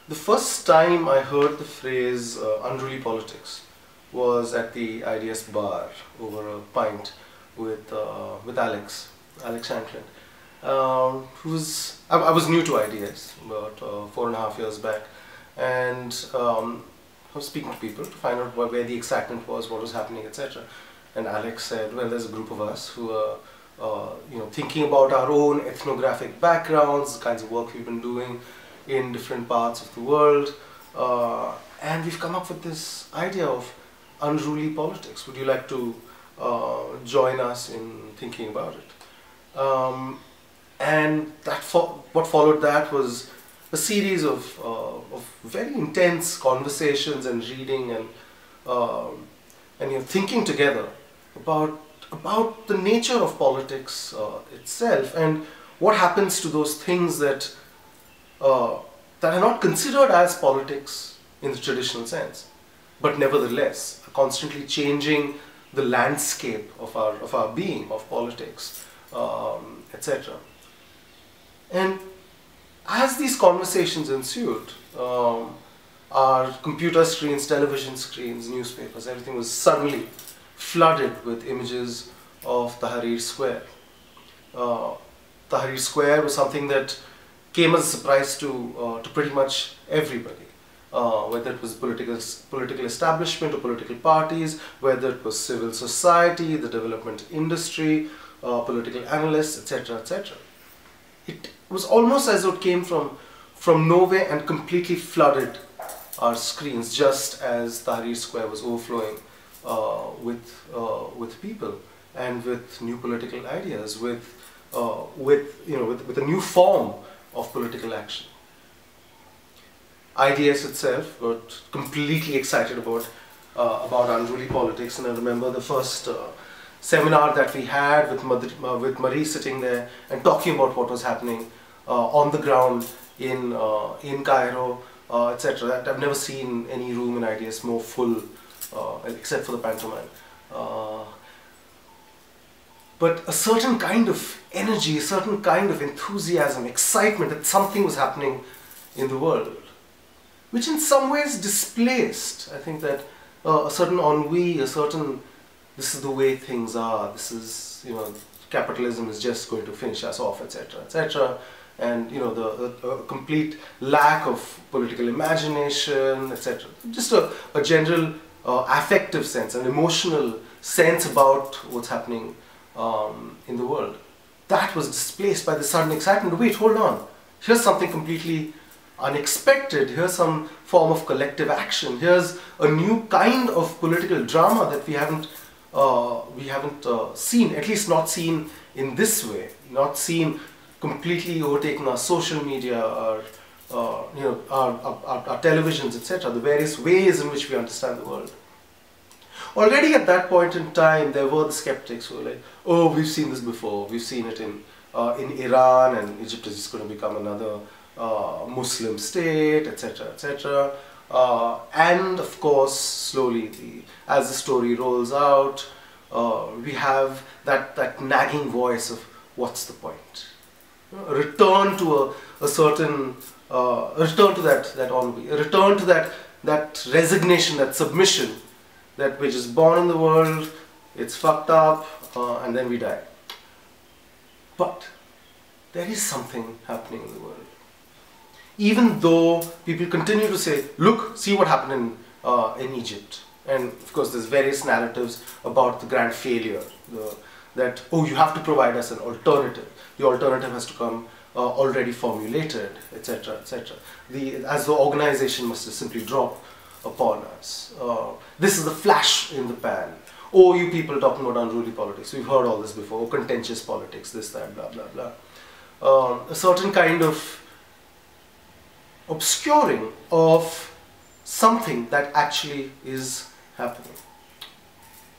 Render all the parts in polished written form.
The first time I heard the phrase Unruly Politics was at the IDS bar over a pint with Alex Shanklin, I was new to IDS about 4.5 years back, and I was speaking to people to find out where the excitement was, what was happening, etc. And Alex said, well, there's a group of us who are thinking about our own ethnographic backgrounds, the kinds of work we've been doing in different parts of the world, and we've come up with this idea of unruly politics. Would you like to join us in thinking about it? And what followed that was a series of very intense conversations and reading and thinking together about the nature of politics itself and what happens to those things that are not considered as politics in the traditional sense, but nevertheless are constantly changing the landscape of our being, of politics, etc. And as these conversations ensued, our computer screens, television screens, newspapers, everything was suddenly flooded with images of Tahrir Square. Tahrir Square was something that came as a surprise to pretty much everybody, whether it was political establishment or political parties, whether it was civil society, the development industry, political analysts, etc., etc. It was almost as though it came from nowhere and completely flooded our screens, just as Tahrir Square was overflowing with people and with new political ideas, with a new form of political action. IDS itself got completely excited about unruly politics, and I remember the first seminar that we had with Marie sitting there and talking about what was happening on the ground in Cairo, etc. I've never seen any room in IDS more full, except for the pantomime. But a certain kind of energy, a certain kind of enthusiasm, excitement that something was happening in the world, which in some ways displaced, I think, that a certain ennui, a certain, this is the way things are, this is, capitalism is just going to finish us off, etc., etc. And, the complete lack of political imagination, etc. Just a general affective sense, an emotional sense about what's happening in the world. That was displaced by the sudden excitement. Wait, hold on. Here's something completely unexpected. Here's some form of collective action. Here's a new kind of political drama that we haven't seen, at least not seen in this way, not seen completely overtaking our social media, our televisions, etc., the various ways in which we understand the world. Already at that point in time, there were the skeptics who were like, oh, we've seen this before, we've seen it in Iran, and Egypt is just going to become another Muslim state, etc., etc. And of course, slowly, as the story rolls out, we have that nagging voice of, what's the point? A return to a certain, return to that ennui, a return to that resignation, that submission, that we're just born in the world, it's fucked up, and then we die. But there is something happening in the world. Even though people continue to say, look, see what happened in Egypt. And of course there's various narratives about the grand failure, that, oh, you have to provide us an alternative. The alternative has to come already formulated, etc., etc. As the organization must just simply drop upon us. This is the flash in the pan. Oh, you people talking about unruly politics. We've heard all this before. Oh, contentious politics, this, that, blah, blah, blah. A certain kind of obscuring of something that actually is happening.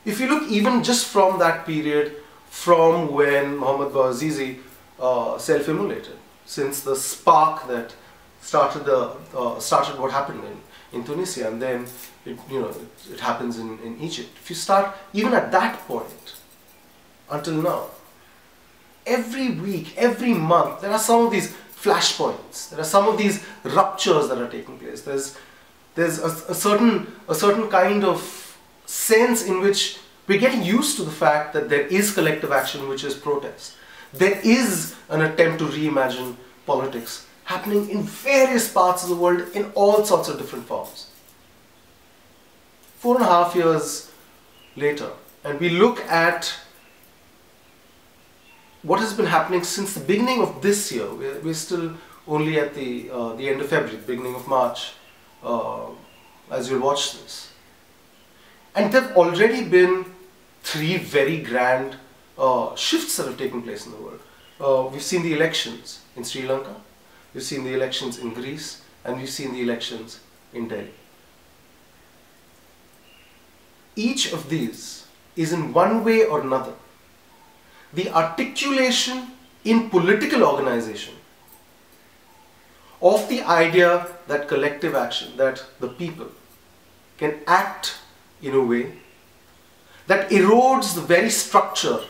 If you look even just from that period, from when Muhammad Bouazizi self-immolated, since the spark that started what happened in Tunisia, and then it happens in Egypt. If you start even at that point until now, every week, every month, there are some of these flashpoints. There are some of these ruptures that are taking place. There's a certain kind of sense in which we're getting used to the fact that there is collective action, which is protest. There is an attempt to reimagine politics happening in various parts of the world in all sorts of different forms. 4.5 years later, and we look at what has been happening since the beginning of this year. We're still only at the end of February, beginning of March, as you'll watch this. And there have already been 3 very grand shifts that have taken place in the world. We've seen the elections in Sri Lanka, we've seen the elections in Greece, and we've seen the elections in Delhi. Each of these is in one way or another the articulation in political organization of the idea that collective action, that the people can act in a way that erodes the very structure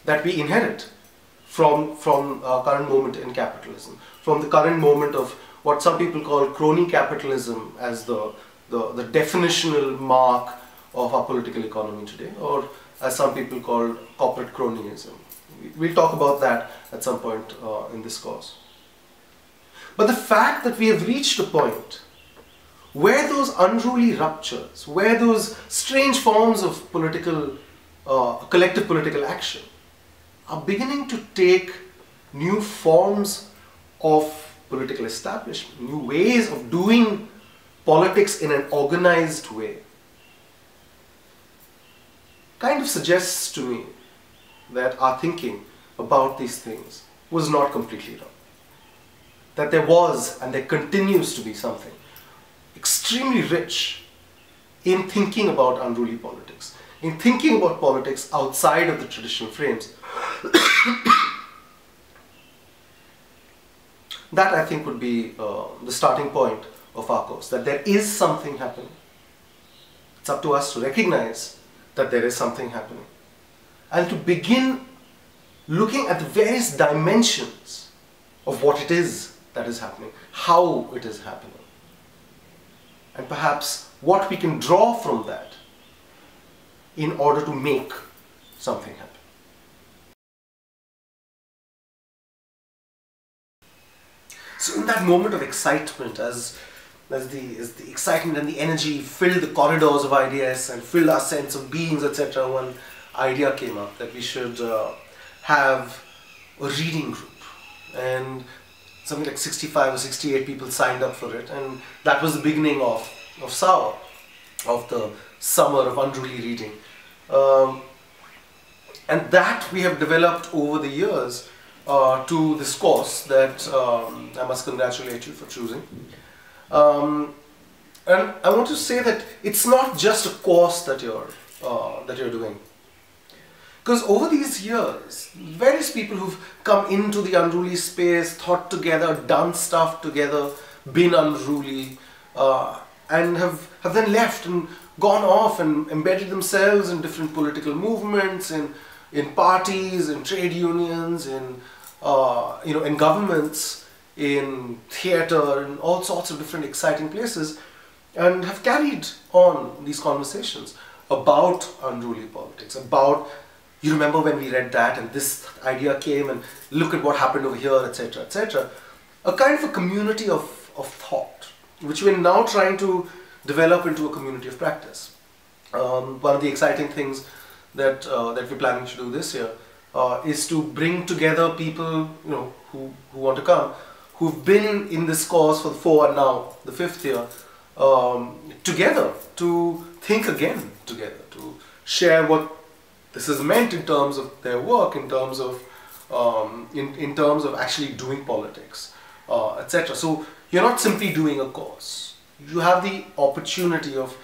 that we inherit from our current moment in capitalism, from the current moment of what some people call crony capitalism as the definitional mark of our political economy today, or as some people call corporate cronyism. We'll talk about that at some point in this course. But the fact that we have reached a point where those unruly ruptures, where those strange forms of political, collective political action are beginning to take new forms of political establishment, new ways of doing politics in an organized way, kind of suggests to me that our thinking about these things was not completely wrong. That there was and there continues to be something extremely rich in thinking about unruly politics, in thinking about politics outside of the traditional frames. That, I think, would be the starting point of our course, that there is something happening. It's up to us to recognize that there is something happening and to begin looking at the various dimensions of what it is that is happening, how it is happening, and perhaps what we can draw from that in order to make something happen. So in that moment of excitement, as the excitement and the energy filled the corridors of IDS and filled our sense of beings, etc., one idea came up that we should have a reading group, and something like 65 or 68 people signed up for it, and that was the beginning of SOUR, of the summer of unruly reading. And that we have developed over the years to this course that I must congratulate you for choosing. And I want to say that it's not just a course that you're doing. Because over these years, various people who've come into the unruly space, thought together, done stuff together, been unruly, and have then left and gone off and embedded themselves in different political movements, in parties, in trade unions, in governments, in theatre, in all sorts of different exciting places, and have carried on these conversations about unruly politics, about, you remember when we read that and this idea came and look at what happened over here, etc., etc. A kind of a community of thought, which we're now trying to develop into a community of practice. One of the exciting things that we're planning to do this year is to bring together people, who want to come, who've been in this course for the 4 and now the 5th year, together to think again together, to share what this has meant in terms of their work, in terms of actually doing politics, etc. So you're not simply doing a course. You have the opportunity of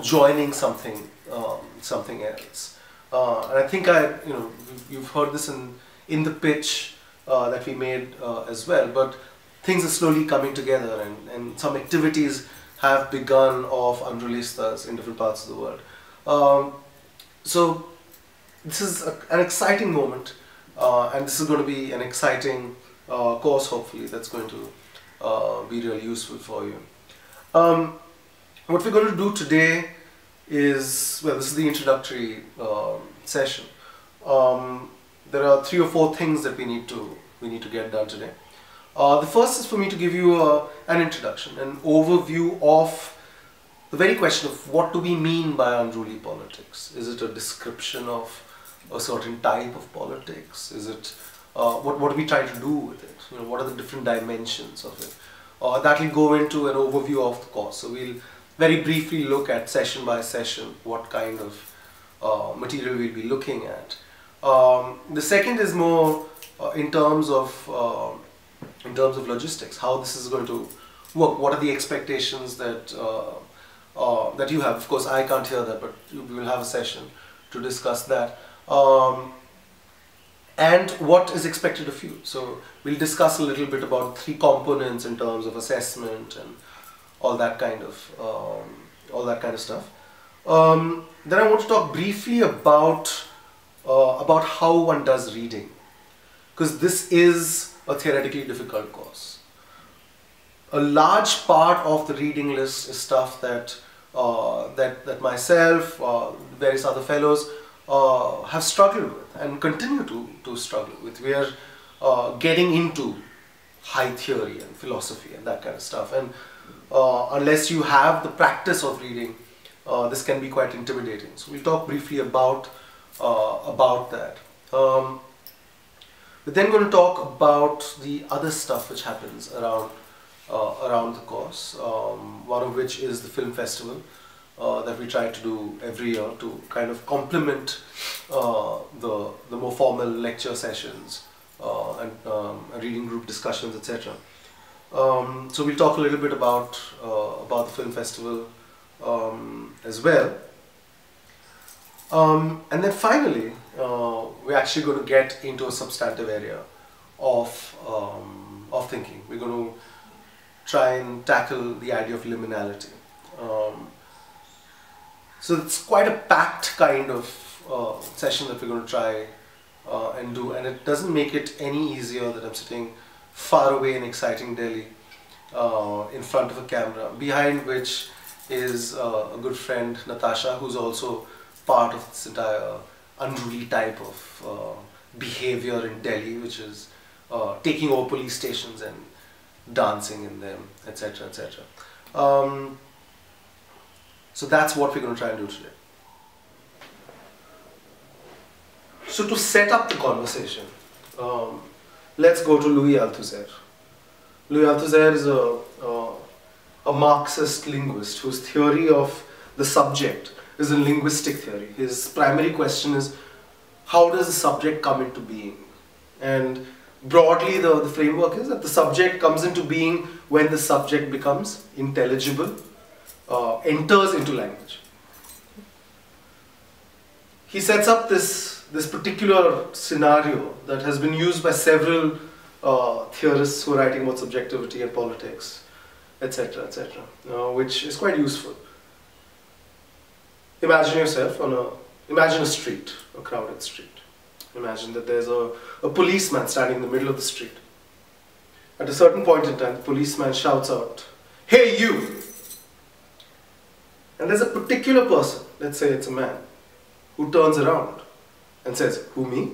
joining something else. And I think you've heard this in the pitch that we made as well. But things are slowly coming together, and some activities have begun of Unrulistas in different parts of the world. So this is an exciting moment, and this is going to be an exciting course, hopefully, that's going to be really useful for you. What we're going to do today is, well, this is the introductory session. There are 3 or 4 things that we need to get done today. The first is for me to give you an introduction, an overview of the very question of what do we mean by unruly politics. Is it a description of a certain type of politics? Is it what are we trying to do with it? You know, what are the different dimensions of it? That will go into an overview of the course. So we'll very briefly look at session by session what kind of material we'll be looking at. The second is more in terms of logistics, how this is going to work. What are the expectations that that you have? Of course, I can't hear that, but we will have a session to discuss that. And what is expected of you. So we'll discuss a little bit about 3 components in terms of assessment and all that kind of stuff. Then I want to talk briefly about how one does reading, because this is a theoretically difficult course. A large part of the reading list is stuff that that myself, various other fellows have struggled with and continue to struggle with. We are getting into high theory and philosophy and that kind of stuff, and unless you have the practice of reading, this can be quite intimidating. So we'll talk briefly about that. We're then going to talk about the other stuff which happens around the course, one of which is the film festival that we try to do every year to kind of complement the more formal lecture sessions and reading group discussions, etc. So we'll talk a little bit about the film festival as well. And then finally, we're actually going to get into a substantive area of thinking. We're going to try and tackle the idea of liminality. So it's quite a packed kind of session that we're going to try and do, and it doesn't make it any easier that I'm sitting far away in exciting Delhi in front of a camera, behind which is a good friend, Natasha, who's also part of this entire unruly type of behavior in Delhi, which is taking over police stations and dancing in them, etc., etc. So that's what we're going to try and do today. So to set up the conversation, let's go to Louis Althusser. Louis Althusser is a Marxist linguist whose theory of the subject is a linguistic theory. His primary question is, how does the subject come into being? And broadly, the framework is that the subject comes into being when the subject becomes intelligible, enters into language. He sets up this particular scenario that has been used by several theorists who are writing about subjectivity and politics, etc., etc., which is quite useful. Imagine yourself imagine a street, a crowded street. Imagine that there's a policeman standing in the middle of the street. At a certain point in time, the policeman shouts out, "Hey you!" And there's a particular person, let's say it's a man, who turns around and says, "Who, me?"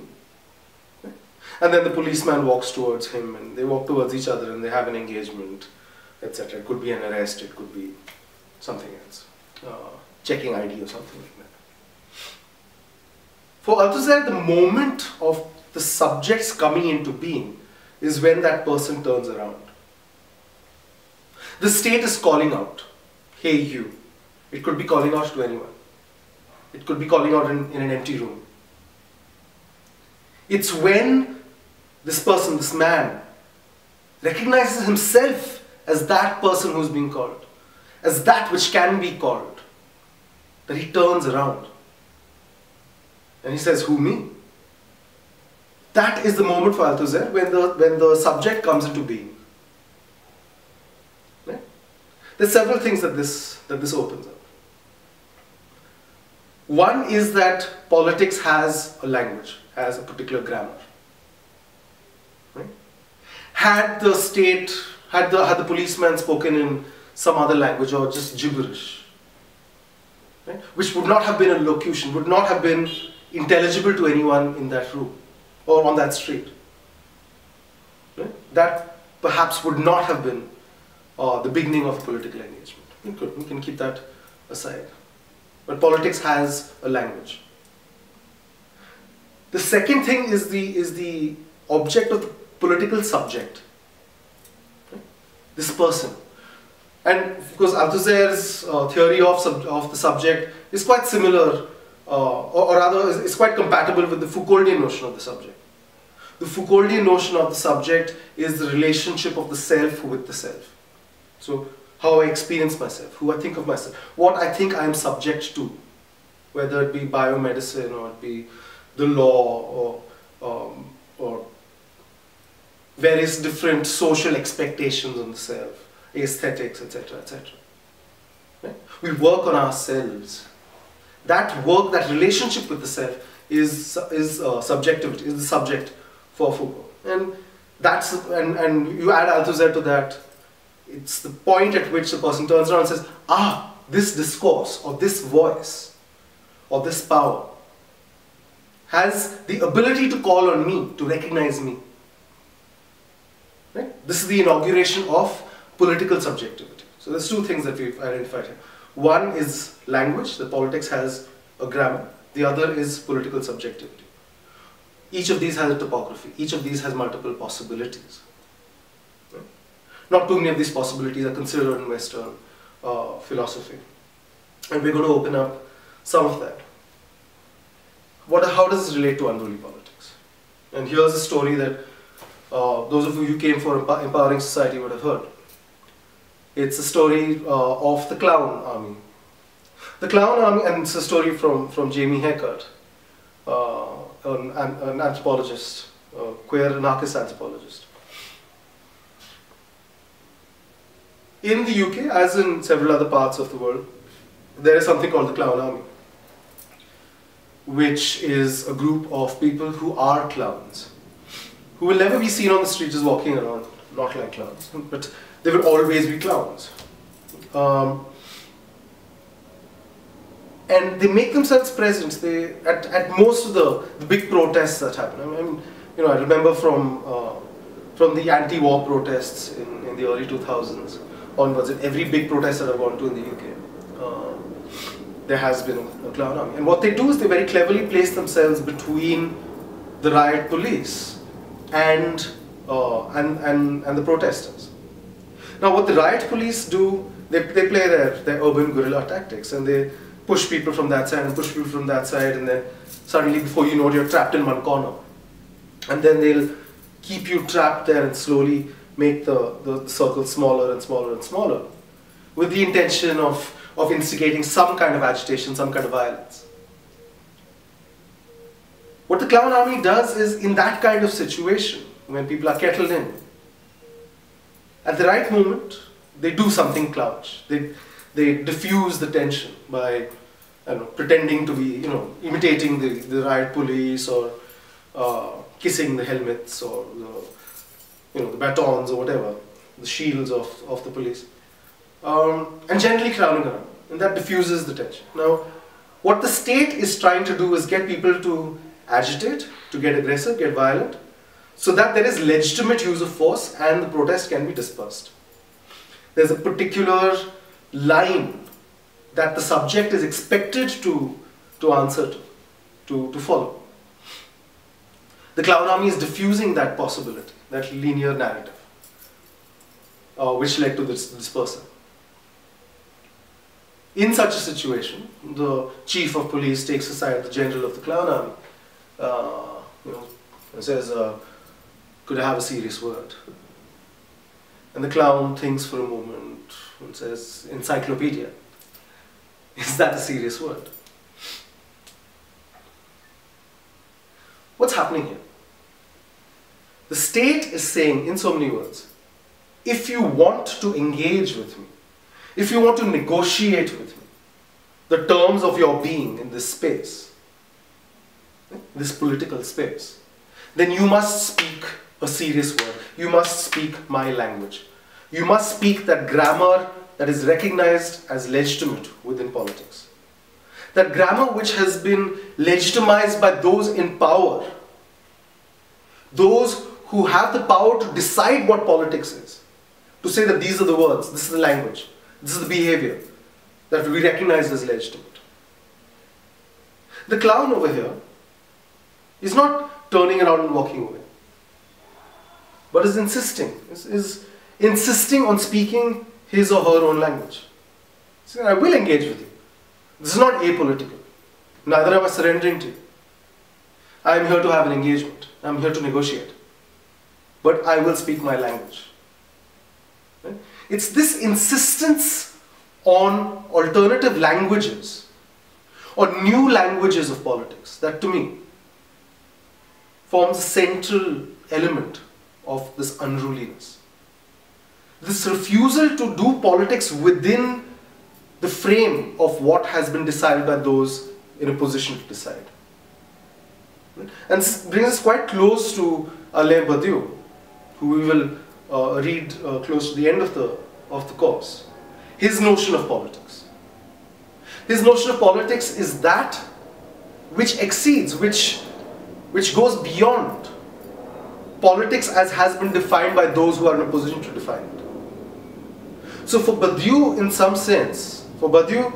And then the policeman walks towards him, and they walk towards each other, and they have an engagement, etc. It could be an arrest, it could be something else, checking ID or something like that. For Althusser, the moment of the subjects coming into being is when that person turns around. The state is calling out, "Hey you." It could be calling out to anyone. It could be calling out in an empty room. It's when this person, this man, recognizes himself as that person who's being called, as that which can be called, that he turns around. And he says, "Who, me?" That is the moment for Althusser when the subject comes into being. Right? There's several things that this opens up. One is that politics has a language, has a particular grammar. Right? Had the state, had the policeman spoken in some other language or just gibberish, right? Which would not have been a locution, would not have been intelligible to anyone in that room or on that street. Right? That perhaps would not have been the beginning of political engagement. We can keep that aside. But politics has a language. The second thing is the object of the political subject. Right? This person. And of course, Althusser's theory of the subject is quite similar, or rather is quite compatible with the Foucauldian notion of the subject. The Foucauldian notion of the subject is the relationship of the self with the self. So, how I experience myself, who I think of myself, what I think I am subject to, whether it be biomedicine or it be the law or various different social expectations on the self, aesthetics, etc., etc. Right? We work on ourselves. That work, that relationship with the self is subjectivity, is the subject for Foucault. And you add Althusser to that, it's the point at which the person turns around and says, ah, this discourse or this voice or this power has the ability to call on me, to recognize me. Right? This is the inauguration of political subjectivity. So there's two things that we've identified here. One is language, the politics has a grammar. The other is political subjectivity. Each of these has a topography. Each of these has multiple possibilities. Right? Not too many of these possibilities are considered in Western philosophy. And we're going to open up some of that. How does this relate to unruly politics? And here's a story that those of you who came for Empowering Society would have heard. It's a story of the clown army. The clown army, and it's a story from Jamie Heckert, an anthropologist, a queer anarchist anthropologist. In the UK, as in several other parts of the world, there is something called the clown army, which is a group of people who are clowns, who will never be seen on the street just walking around, not like clowns, but they will always be clowns. And they make themselves present at most of the big protests that happen. I mean, I remember from the anti-war protests in the early 2000s onwards, in every big protest that I've gone to in the UK, there has been a clown army. And what they do is they very cleverly place themselves between the riot police and the protesters. Now, what the riot police do, they play their urban guerrilla tactics, and they push people from that side and push people from that side, and then suddenly, before you know it, you're trapped in one corner. And then they'll keep you trapped there and slowly make the circle smaller and smaller and smaller, with the intention of instigating some kind of agitation, some kind of violence. What the clown army does is, in that kind of situation, when people are kettled in, at the right moment, they do something clownish. They diffuse the tension by, pretending to be, imitating the riot police, or kissing the helmets, or the batons, or whatever, the shields of the police, and generally clowning around, and that diffuses the tension. Now, what the state is trying to do is get people to agitate, to get aggressive, get violent, so that there is legitimate use of force and the protest can be dispersed. There's a particular line that the subject is expected to answer to follow. The clown army is diffusing that possibility, that linear narrative, which led to this dispersal. In such a situation, the chief of police takes aside the general of the clown army, and says, "Could I have a serious word?" And the clown thinks for a moment and says, "Encyclopedia." Is that a serious word? What's happening here? The state is saying, in so many words, if you want to engage with me, if you want to negotiate with me, the terms of your being in this space, this political space, then you must speak a serious word. you must speak my language. You must speak that grammar that is recognized as legitimate within politics. That grammar which has been legitimized by those in power, those who have the power to decide what politics is, to say that these are the words, this is the language, this is the behavior that we recognize as legitimate. The clown over here is not turning around and walking away, but is insisting on speaking his or her own language. Saying, I will engage with you. This is not apolitical. Neither am I surrendering to you. I am here to have an engagement. I am here to negotiate. But I will speak my language. Right? It's this insistence on alternative languages or new languages of politics that, to me, forms a central element of this unruliness. This refusal to do politics within the frame of what has been decided by those in a position to decide. And this brings us quite close to Alain Badiou, who we will read close to the end of the course. His notion of politics. His notion of politics is that which exceeds, which goes beyond politics as has been defined by those who are in a position to define it. So for Badiou, in some sense, for Badiou,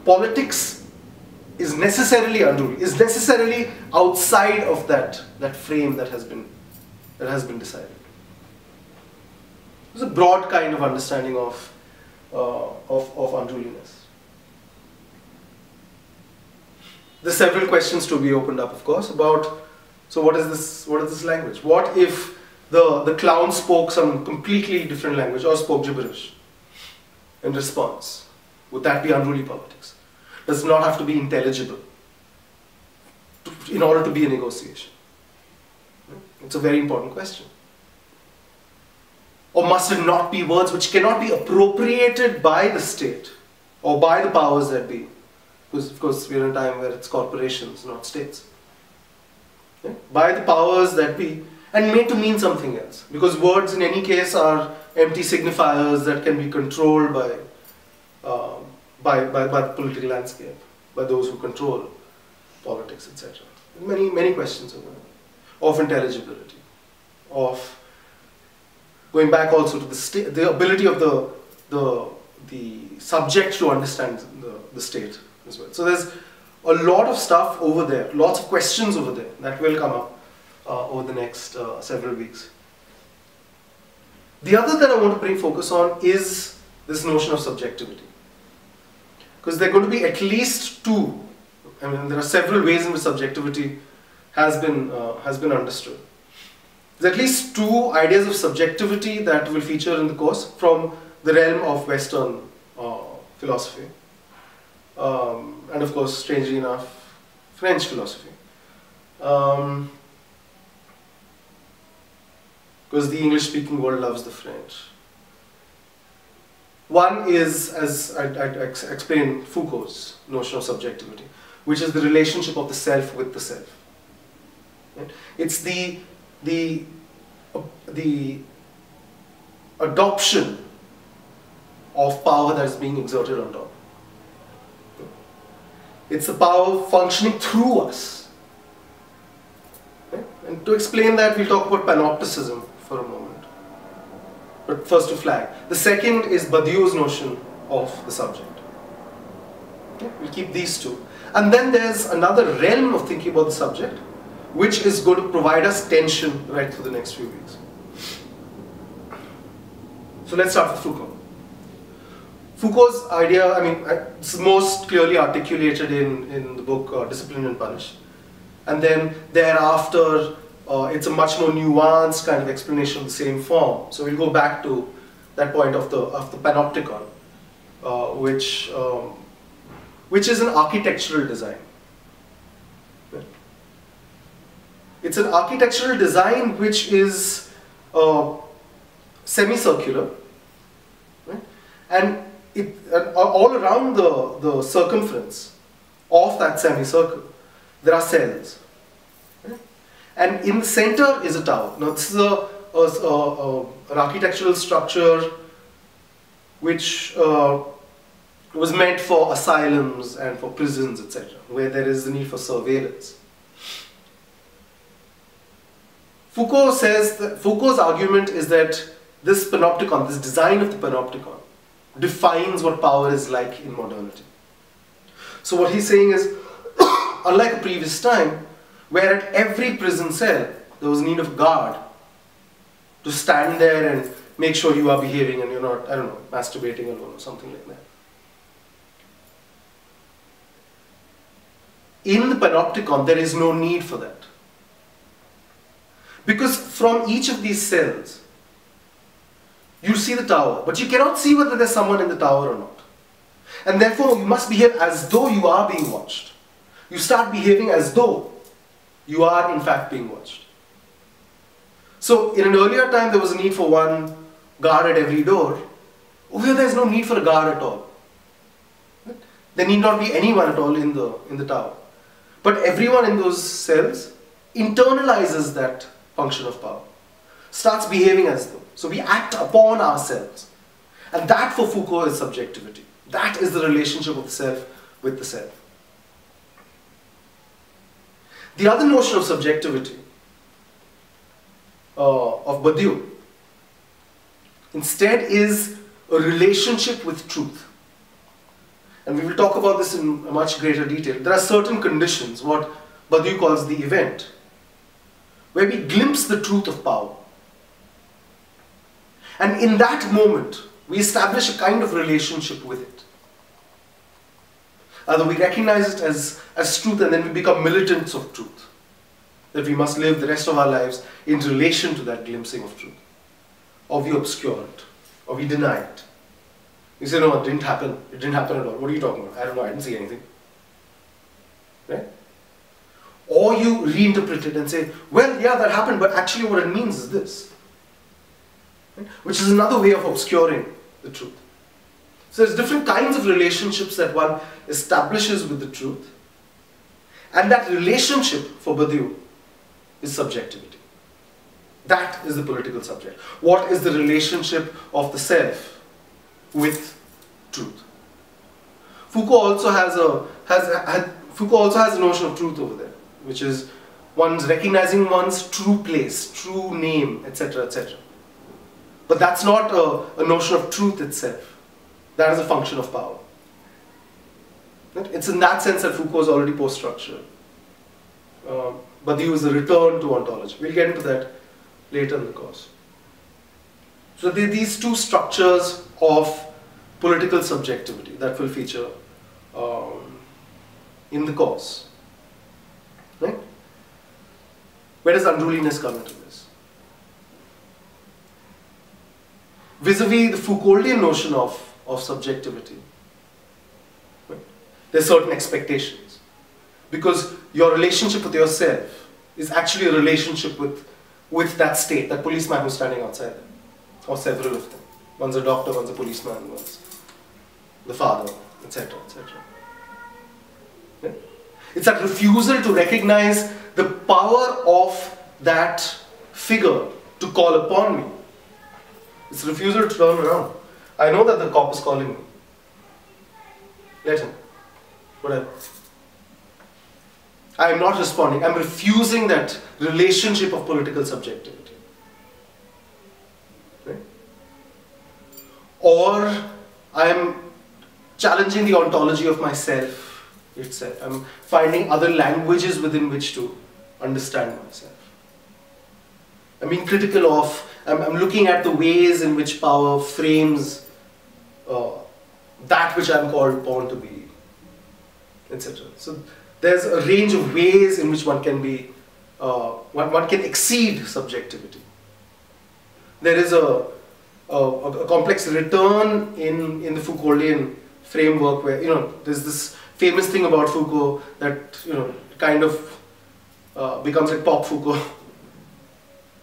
politics is necessarily unruly, is necessarily outside of that frame that has been decided. It's a broad kind of understanding of unruliness. There's several questions to be opened up, of course, about, so what is this language? What if the clown spoke some completely different language or spoke gibberish in response? Would that be unruly politics? Does not have to be intelligible in order to be a negotiation. It's a very important question. Or must it not be words which cannot be appropriated by the state or by the powers that be? Because of course we're in a time where it's corporations, not states. By the powers that be, and made to mean something else. Because words in any case are empty signifiers that can be controlled by the political landscape, by those who control politics, etc. Many questions over there. Of intelligibility, of going back also to the ability of the subject to understand the state as well. So there's a lot of stuff over there, lots of questions over there that will come up over the next several weeks. The other that I want to bring focus on is this notion of subjectivity. Because there are going to be at least two, I mean there are several ways in which subjectivity has been understood. There's at least two ideas of subjectivity that will feature in the course from the realm of Western philosophy. And of course, strangely enough, French philosophy. Because the English-speaking world loves the French. One is, as I explained, Foucault's notion of subjectivity, which is the relationship of the self with the self. Right? It's the adoption of power that is being exerted on top. It's the power functioning through us. Okay? And to explain that, we'll talk about panopticism for a moment. But first to flag. The second is Badiou's notion of the subject. Okay? We'll keep these two. And then there's another realm of thinking about the subject, which is going to provide us tension right through the next few weeks. So let's start with Foucault. Foucault's idea, I mean, it's most clearly articulated in the book Discipline and Punish. And then thereafter, it's a much more nuanced kind of explanation of the same form. So we'll go back to that point of the panopticon, which is an architectural design. It's an architectural design which is semicircular, right? And all around the circumference of that semicircle, there are cells. Right? And in the center is a tower. Now this is a an architectural structure which was meant for asylums and for prisons, etc., where there is the need for surveillance. Foucault says that Foucault's argument is that this panopticon, this design of the panopticon, defines what power is like in modernity. So what he's saying is, unlike a previous time, where at every prison cell there was need of a guard to stand there and make sure you are behaving and you're not, I don't know, masturbating alone or something like that. In the panopticon, there is no need for that. Because from each of these cells, you see the tower, but you cannot see whether there's someone in the tower or not. And therefore, you must behave as though you are being watched. You start behaving as though you are in fact being watched. So, in an earlier time, there was a need for one guard at every door. Over here, there's no need for a guard at all. There need not be anyone at all in the tower. But everyone in those cells internalizes that function of power, starts behaving as though. So we act upon ourselves. And that for Foucault is subjectivity. That is the relationship of the self with the self. The other notion of subjectivity of Badiou instead is a relationship with truth. And we will talk about this in a much greater detail. There are certain conditions, what Badiou calls the event, where we glimpse the truth of power. And in that moment, we establish a kind of relationship with it. Either we recognize it as truth and then we become militants of truth. That we must live the rest of our lives in relation to that glimpsing of truth. Or we obscure it. Or we deny it. We say, no, it didn't happen. It didn't happen at all. What are you talking about? I don't know, I didn't see anything. Right? Or you reinterpret it and say, well, yeah, that happened, but actually what it means is this. Right? Which is another way of obscuring the truth. So there's different kinds of relationships that one establishes with the truth. And that relationship for Badiou is subjectivity. That is the political subject. What is the relationship of the self with truth? Foucault also has a notion of truth over there, which is one's recognizing one's true place, true name, etc., etc. But that's not a notion of truth itself. That is a function of power. It's in that sense that Foucault is already post-structural. Badiou is a return to ontology. We'll get into that later in the course. So there are these two structures of political subjectivity that will feature in the course. Right? Where does unruliness come into this? Vis-a-vis the Foucauldian notion of subjectivity, right? There's certain expectations. Because your relationship with yourself is actually a relationship with that state, that policeman who's standing outside there, or several of them. One's a doctor, one's a policeman, one's the father, etc., etc. Yeah? It's that refusal to recognize the power of that figure to call upon me. It's a refusal to turn around. I know that the cop is calling me. Let him. Whatever. I am not responding. I'm refusing that relationship of political subjectivity. Right? Or I am challenging the ontology of myself itself. I'm finding other languages within which to understand myself. I'm being critical of, I'm looking at the ways in which power frames that which I'm called upon to be, etc. So there's a range of ways in which one can be, one can exceed subjectivity. There is a complex return in the Foucauldian framework where, there's this famous thing about Foucault that, kind of becomes like pop Foucault,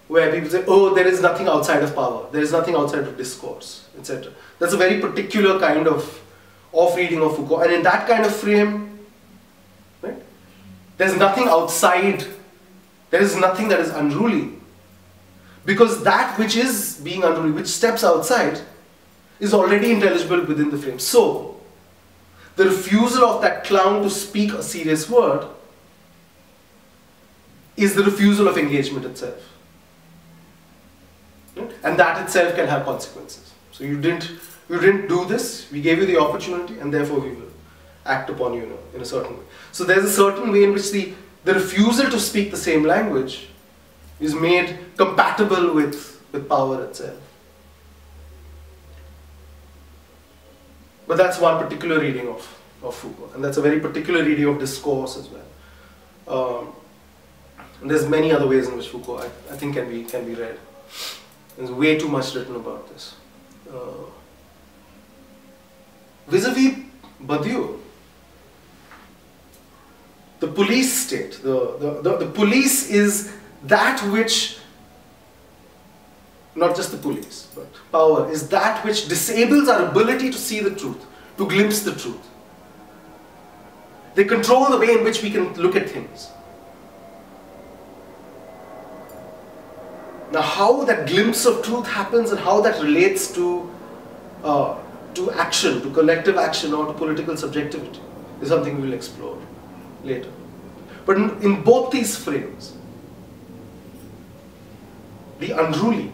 where people say, oh, there is nothing outside of power, there is nothing outside of discourse, etc. That's a very particular kind of reading of Foucault. And in that kind of frame, right, there's nothing outside, there is nothing that is unruly. Because that which is being unruly, which steps outside, is already intelligible within the frame. So, the refusal of that clown to speak a serious word is the refusal of engagement itself. And that itself can have consequences. So you didn't do this, we gave you the opportunity, and therefore we will act upon you in a certain way. So there's a certain way in which the refusal to speak the same language is made compatible with power itself. But that's one particular reading of Foucault, and that's a very particular reading of discourse as well. And there's many other ways in which Foucault, I think, can be read. There's way too much written about this. Vis-a-vis Badiou, the police state, the police is that which, not just the police, but power, is that which disables our ability to see the truth, to glimpse the truth. They control the way in which we can look at things. Now, how that glimpse of truth happens and how that relates to action, to collective action or to political subjectivity is something we will explore later. But in both these frames, the unruly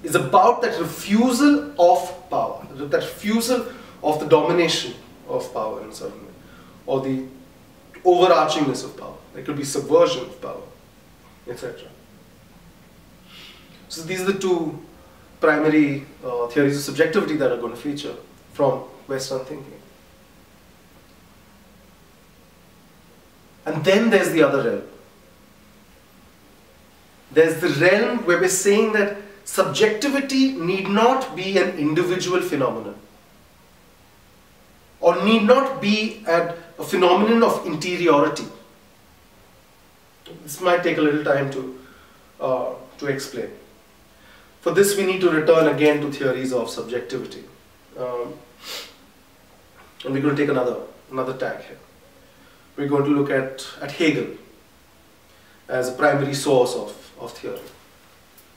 is about that refusal of power, that refusal of the domination of power in a certain way, or the overarchingness of power. There could be subversion of power, etc. So these are the two primary theories of subjectivity that are going to feature from Western thinking. And then there's the other realm. There's the realm where we're saying that subjectivity need not be an individual phenomenon, or need not be a phenomenon of interiority. This might take a little time to explain. For this, we need to return again to theories of subjectivity, and we're going to take another tag here. We're going to look at Hegel as a primary source of theory,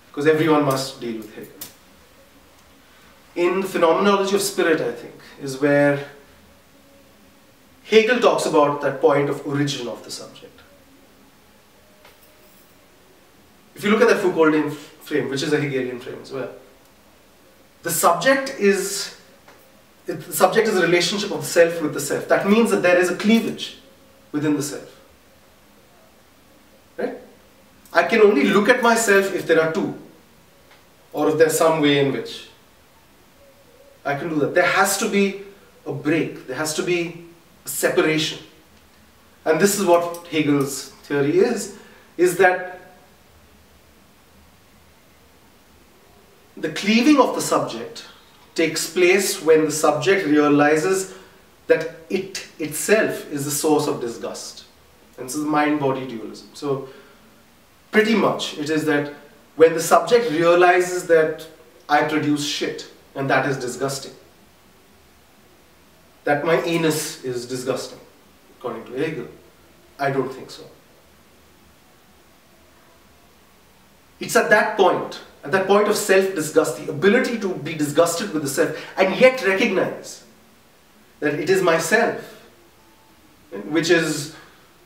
because everyone must deal with Hegel. In the phenomenology of spirit, I think, is where Hegel talks about that point of origin of the subject. If you look at that Foucauldian frame, which is a Hegelian frame as well, the subject is a relationship of the self with the self. That means that there is a cleavage within the self. Right? I can only look at myself if there are two, or if there's some way in which I can do that. There has to be a break, there has to be a separation. And this is what Hegel's theory is that the cleaving of the subject takes place when the subject realizes that it itself is the source of disgust. And this is mind-body dualism. So pretty much it is that when the subject realizes that I produce shit and that is disgusting, that my anus is disgusting, according to Hegel, I don't think so. It's at that point of self-disgust, the ability to be disgusted with the self and yet recognize that it is myself, which is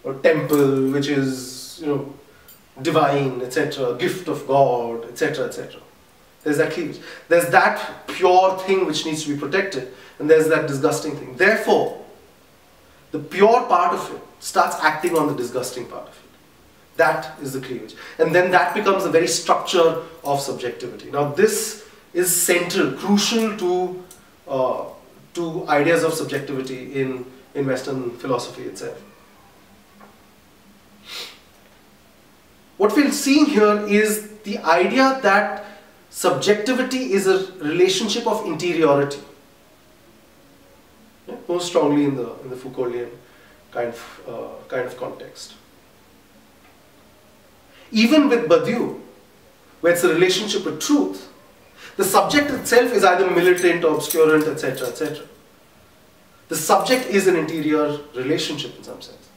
a temple, which is, divine, etc., gift of God, etc., etc. There's that cleavage. There's that pure thing which needs to be protected, and there's that disgusting thing. Therefore, the pure part of it starts acting on the disgusting part of it. That is the cleavage. And then that becomes the very structure of subjectivity. Now this is central, crucial to ideas of subjectivity in Western philosophy itself. What we're seeing here is the idea that subjectivity is a relationship of interiority. Yeah? Most strongly in the Foucauldian kind of context. Even with Badiou, where it's a relationship with truth, the subject itself is either militant or obscurant, etc., etc. The subject is an interior relationship in some sense.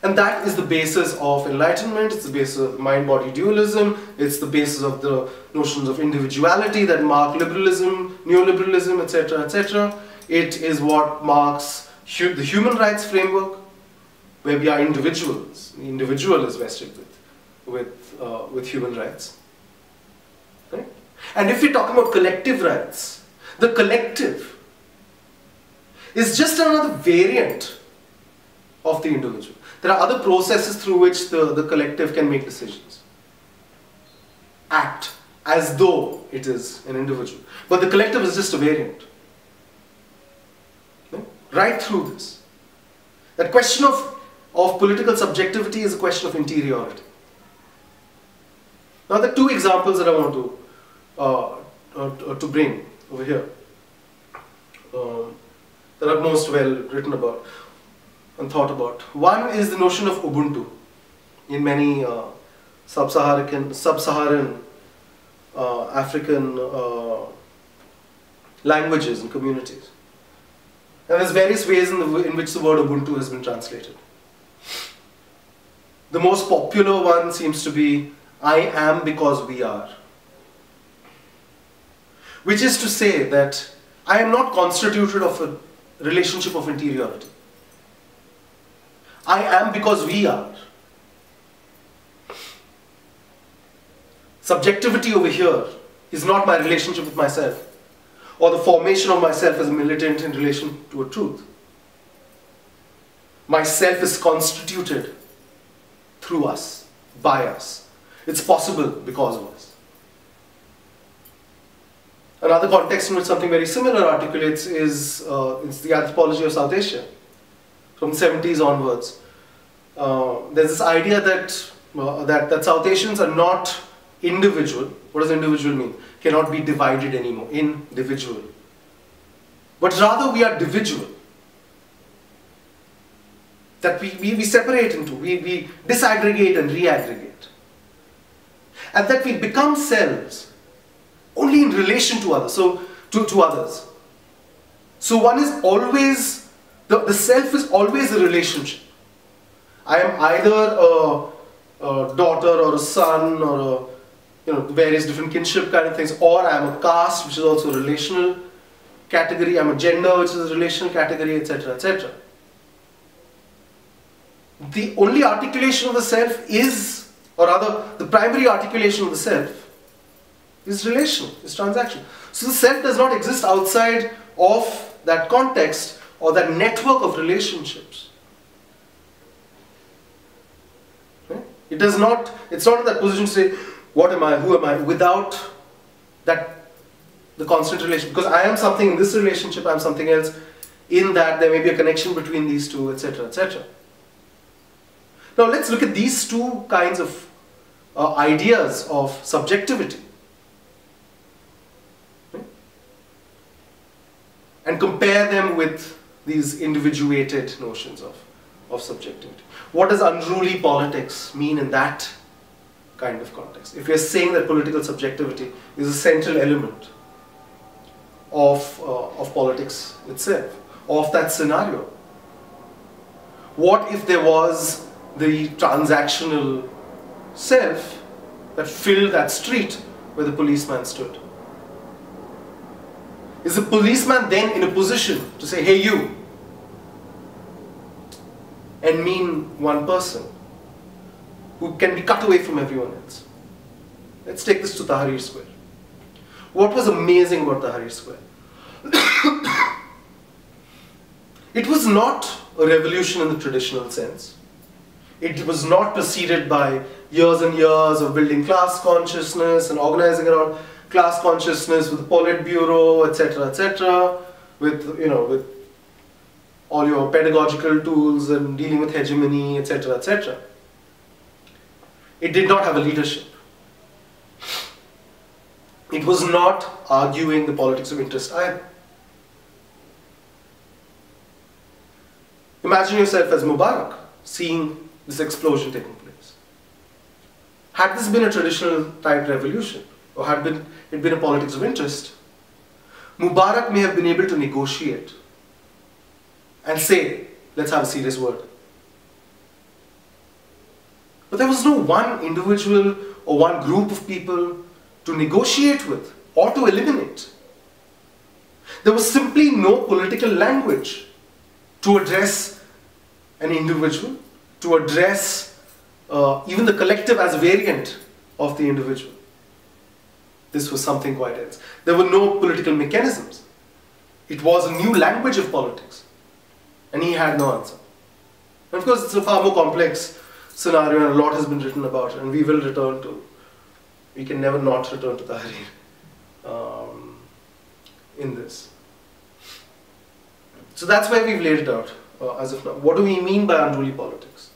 And that is the basis of enlightenment, it's the basis of mind-body dualism, it's the basis of the notions of individuality that mark liberalism, neoliberalism, etc., etc. It is what marks the human rights framework, where we are individuals. The individual is vested with human rights. Right? And if we talk about collective rights, the collective is just another variant of the individual. There are other processes through which the collective can make decisions. Act as though it is an individual. But the collective is just a variant. Okay? Right through this. That question of political subjectivity is a question of interiority. Now there are two examples that I want to bring over here that are most well written about and thought about. One is the notion of Ubuntu in many sub-Saharan African languages and communities. And there's various ways in which the word Ubuntu has been translated. The most popular one seems to be, I am because we are. Which is to say that I am not constituted of a relationship of interiority. I am because we are. Subjectivity over here is not my relationship with myself, or the formation of myself as a militant in relation to a truth. Myself is constituted through us, by us. It's possible because of us. Another context in which something very similar articulates is the anthropology of South Asia. From the 70s onwards. There's this idea that, that South Asians are not individual. What does individual mean? Cannot be divided anymore. Individual. But rather we are dividual. That we separate into, we disaggregate and reaggregate. And that we become selves only in relation to others. So, to others. So one is always, the self is always a relationship. I am either a daughter or a son or various different kinship kind of things, or I am a caste, which is also a relational category. I am a gender, which is a relational category, etc., etc. The only articulation of the self is, or rather, the primary articulation of the self is relational, is transactional. So the self does not exist outside of that context or that network of relationships. Okay? It's not in that position to say, what am I, who am I, without the constant relation. Because I am something in this relationship, I am something else in that, there may be a connection between these two, etc., etc. Now let's look at these two kinds of ideas of subjectivity. Okay? And compare them with these individuated notions of subjectivity. What does unruly politics mean in that kind of context? If we are saying that political subjectivity is a central element of politics itself, of that scenario, what if there was the transactional self that filled that street where the policeman stood? Is the policeman then in a position to say, hey you, and mean one person who can be cut away from everyone else? Let's take this to Tahrir Square. What was amazing about Tahrir Square? It was not a revolution in the traditional sense. It was not preceded by years and years of building class consciousness and organizing around class consciousness with the Politburo, etc., etc., with all your pedagogical tools and dealing with hegemony, etc., etc. It did not have a leadership. It was not arguing the politics of interest either. Imagine yourself as Mubarak, seeing this explosion taking place. Had this been a traditional type revolution, or had it been a politics of interest, Mubarak may have been able to negotiate and say, let's have a serious word. But there was no one individual or one group of people to negotiate with or to eliminate. There was simply no political language to address an individual, to address even the collective as a variant of the individual. This was something quite else. There were no political mechanisms. It was a new language of politics. And he had no answer. And of course, it's a far more complex scenario, and a lot has been written about it, and we will return to, we can never not return to Tahrir in this. So that's why we've laid it out as of now. What do we mean by unruly politics?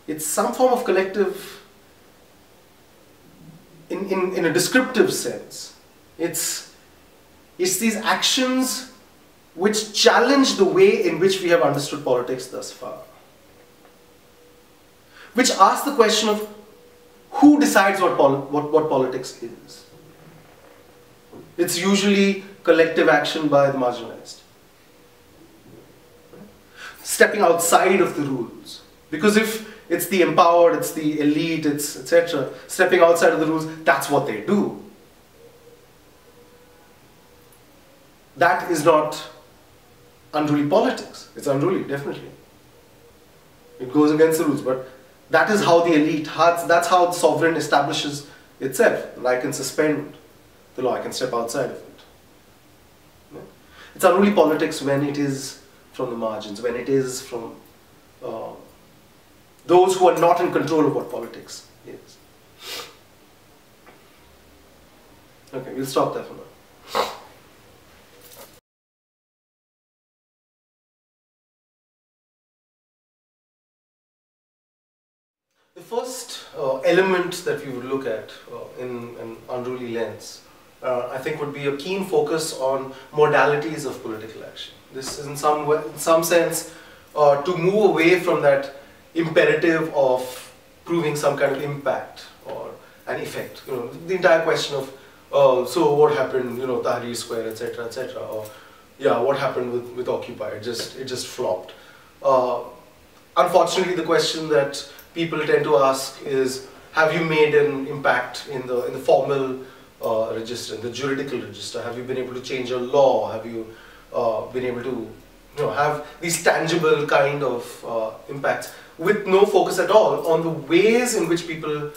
It's some form of collective, in a descriptive sense. It's these actions which challenge the way in which we have understood politics thus far. Which ask the question of who decides what politics is. It's usually collective action by the marginalized. Stepping outside of the rules. Because if it's the empowered, it's the elite, it's etc., stepping outside of the rules, that's what they do. That is not unruly politics. It's unruly, definitely. It goes against the rules, but that is how the elite, that's how the sovereign establishes itself. And I can suspend the law, I can step outside of it. Yeah. It's unruly politics when it is from the margins, when it is from those who are not in control of what politics is. Okay, we'll stop there for now. The first element that we would look at in an unruly lens, I think, would be a keen focus on modalities of political action. This is in some sense to move away from that imperative of proving some kind of impact or an effect. You know, the entire question of so what happened, you know, Tahrir Square, etc., etc., or yeah, what happened with Occupy? It just flopped. Unfortunately, the question that people tend to ask is, have you made an impact in the formal register, in the juridical register? Have you been able to change a law? Have you been able to, you know, have these tangible kind of impacts with no focus at all on the ways in which people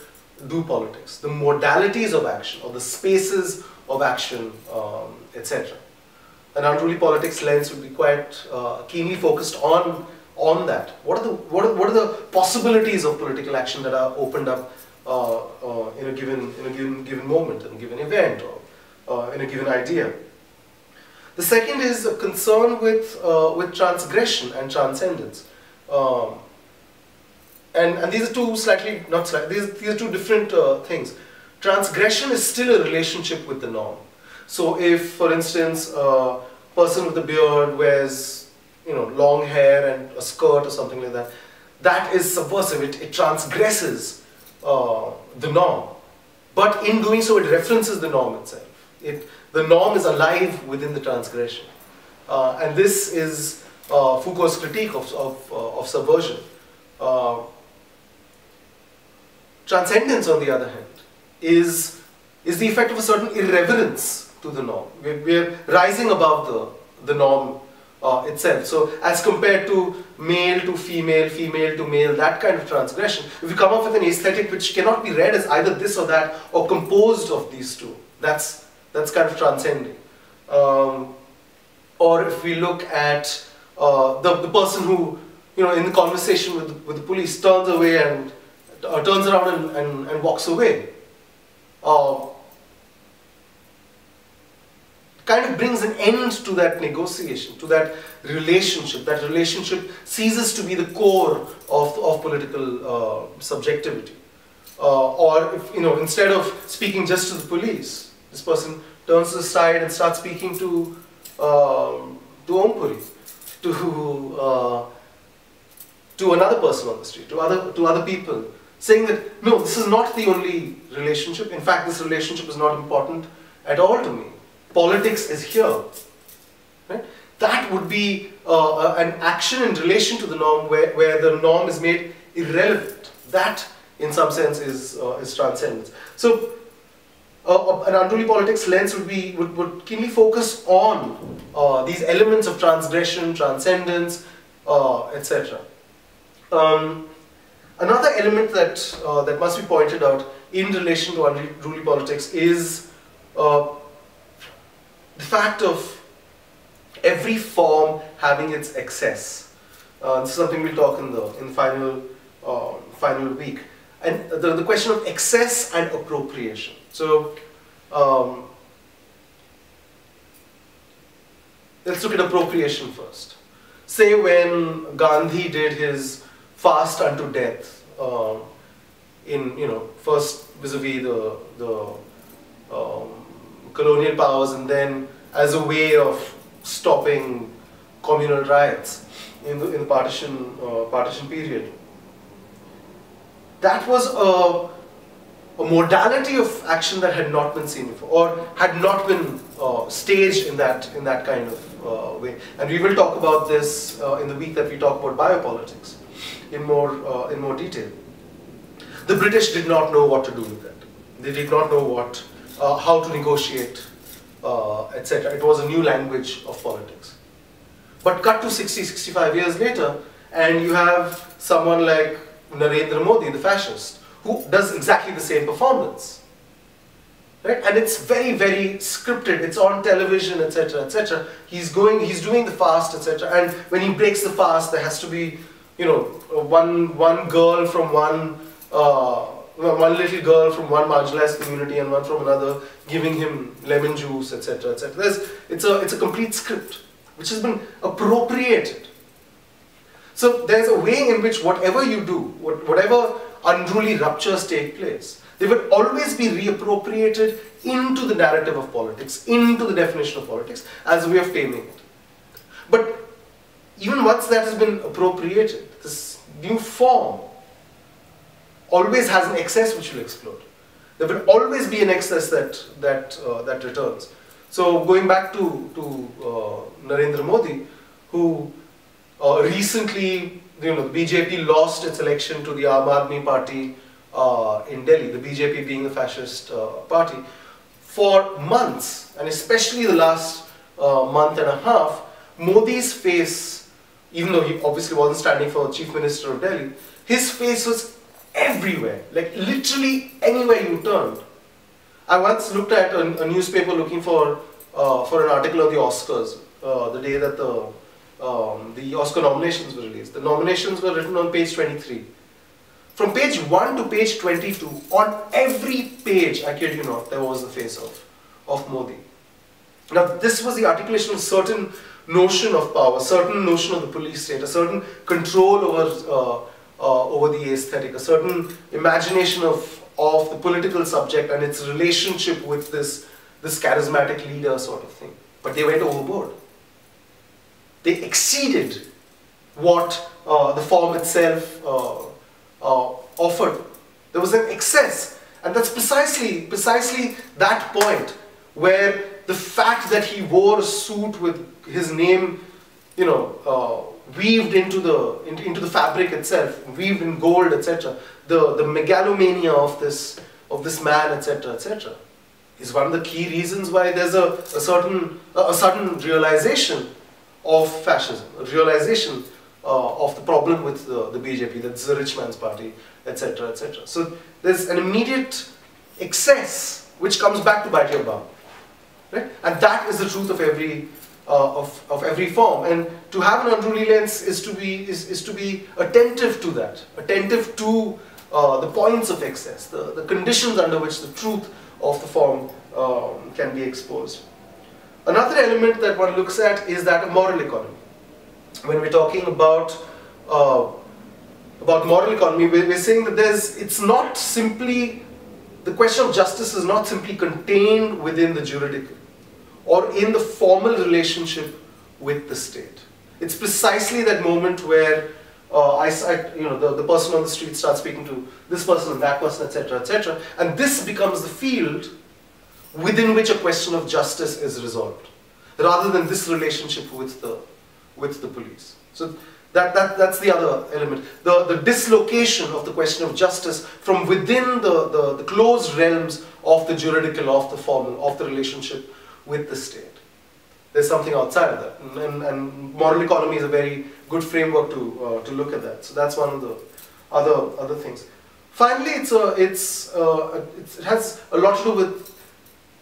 do politics, the modalities of action or the spaces of action, etc. An unruly politics lens would be quite keenly focused on that. What are the possibilities of political action that are opened up in a given moment, in a given event, or in a given idea? The second is a concern with transgression and transcendence. And these are two slightly, not slightly, these are two different things. Transgression is still a relationship with the norm. So if, for instance, a person with a beard wears, you know, long hair and a skirt or something like that, that is subversive. It transgresses the norm. But in doing so, it references the norm itself. The norm is alive within the transgression. And this is Foucault's critique of subversion. Transcendence, on the other hand, is the effect of a certain irreverence to the norm. We're rising above the norm itself. So as compared to male to female, female to male, that kind of transgression, if we come up with an aesthetic which cannot be read as either this or that or composed of these two, that's kind of transcending. Or if we look at the person who, you know, in the conversation with the police turns away and turns around and walks away, kind of brings an end to that negotiation, to that relationship. That relationship ceases to be the core of political subjectivity. Or if, you know, instead of speaking just to the police, this person turns to the side and starts speaking to Ompuri, to another person on the street, to other people, saying that no, this is not the only relationship. In fact, this relationship is not important at all to me. Politics is here. Right? That would be an action in relation to the norm where the norm is made irrelevant. That, in some sense, is transcendence. So, an unruly politics lens would keenly focus on these elements of transgression, transcendence, etc. Another element that that must be pointed out in relation to unruly politics is the fact of every form having its excess. This is something we'll talk in the final week. And the question of excess and appropriation. So, let's look at appropriation first. Say when Gandhi did his fast unto death, first vis-a-vis the colonial powers, and then as a way of stopping communal riots in the partition period. That was a modality of action that had not been seen before, or had not been staged in that kind of way. And we will talk about this in the week that we talk about biopolitics in more detail. The British did not know what to do with that. They did not know how to negotiate, etc. It was a new language of politics. But cut to 65 years later, and you have someone like Narendra Modi, the fascist, who does exactly the same performance. Right? And it's very, very scripted. It's on television, etc., etc. He's doing the fast, etc. And when he breaks the fast, there has to be, one girl from one little girl from one marginalized community and one from another giving him lemon juice, etc., etc. It's a complete script which has been appropriated. So there's a way in which whatever you do, whatever unruly ruptures take place, they will always be reappropriated into the narrative of politics, into the definition of politics, as a way of taming it. But even once that has been appropriated, this new form always has an excess which will explode. There will always be an excess that returns. So going back to Narendra Modi, who recently, the BJP lost its election to the Aam Aadmi Party in Delhi, the BJP being the fascist party. For months, and especially the last month and a half, Modi's face, even though he obviously wasn't standing for Chief Minister of Delhi, his face was everywhere, like literally anywhere you turned. I once looked at a newspaper looking for an article on the Oscars, the day that the Oscar nominations were released. The nominations were written on page 23. From page 1 to page 22, on every page, I kid you not, there was the face of Modi. Now, this was the articulation of a certain notion of power, a certain notion of the police state, a certain control over the aesthetic, a certain imagination of the political subject and its relationship with this charismatic leader sort of thing. But they went overboard. They exceeded what the form itself offered. There was an excess, and that's precisely that point where the fact that he wore a suit with his name, weaved into the fabric itself, weaved in gold, etc. The megalomania of this man, etc., etc., is one of the key reasons why there's a sudden realization of fascism, a realization of the problem with the BJP, that's the rich man's party, etc., etc. So there's an immediate excess which comes back to bite your bum, right? And that is the truth of every form. And to have an unruly lens is to be attentive to that, attentive to the points of excess, the conditions under which the truth of the form can be exposed. Another element that one looks at is that of moral economy. When we're talking about moral economy, we're saying that it's not simply, the question of justice is not simply contained within the juridical or in the formal relationship with the state. It's precisely that moment where the person on the street starts speaking to this person and that person, etc., etc., and this becomes the field within which a question of justice is resolved, rather than this relationship with the police. So That's the other element. The dislocation of the question of justice from within the closed realms of the juridical, of the formal, of the relationship with the state. There's something outside of that, and moral economy is a very good framework to look at that. So that's one of the other things. Finally, it has a lot to do with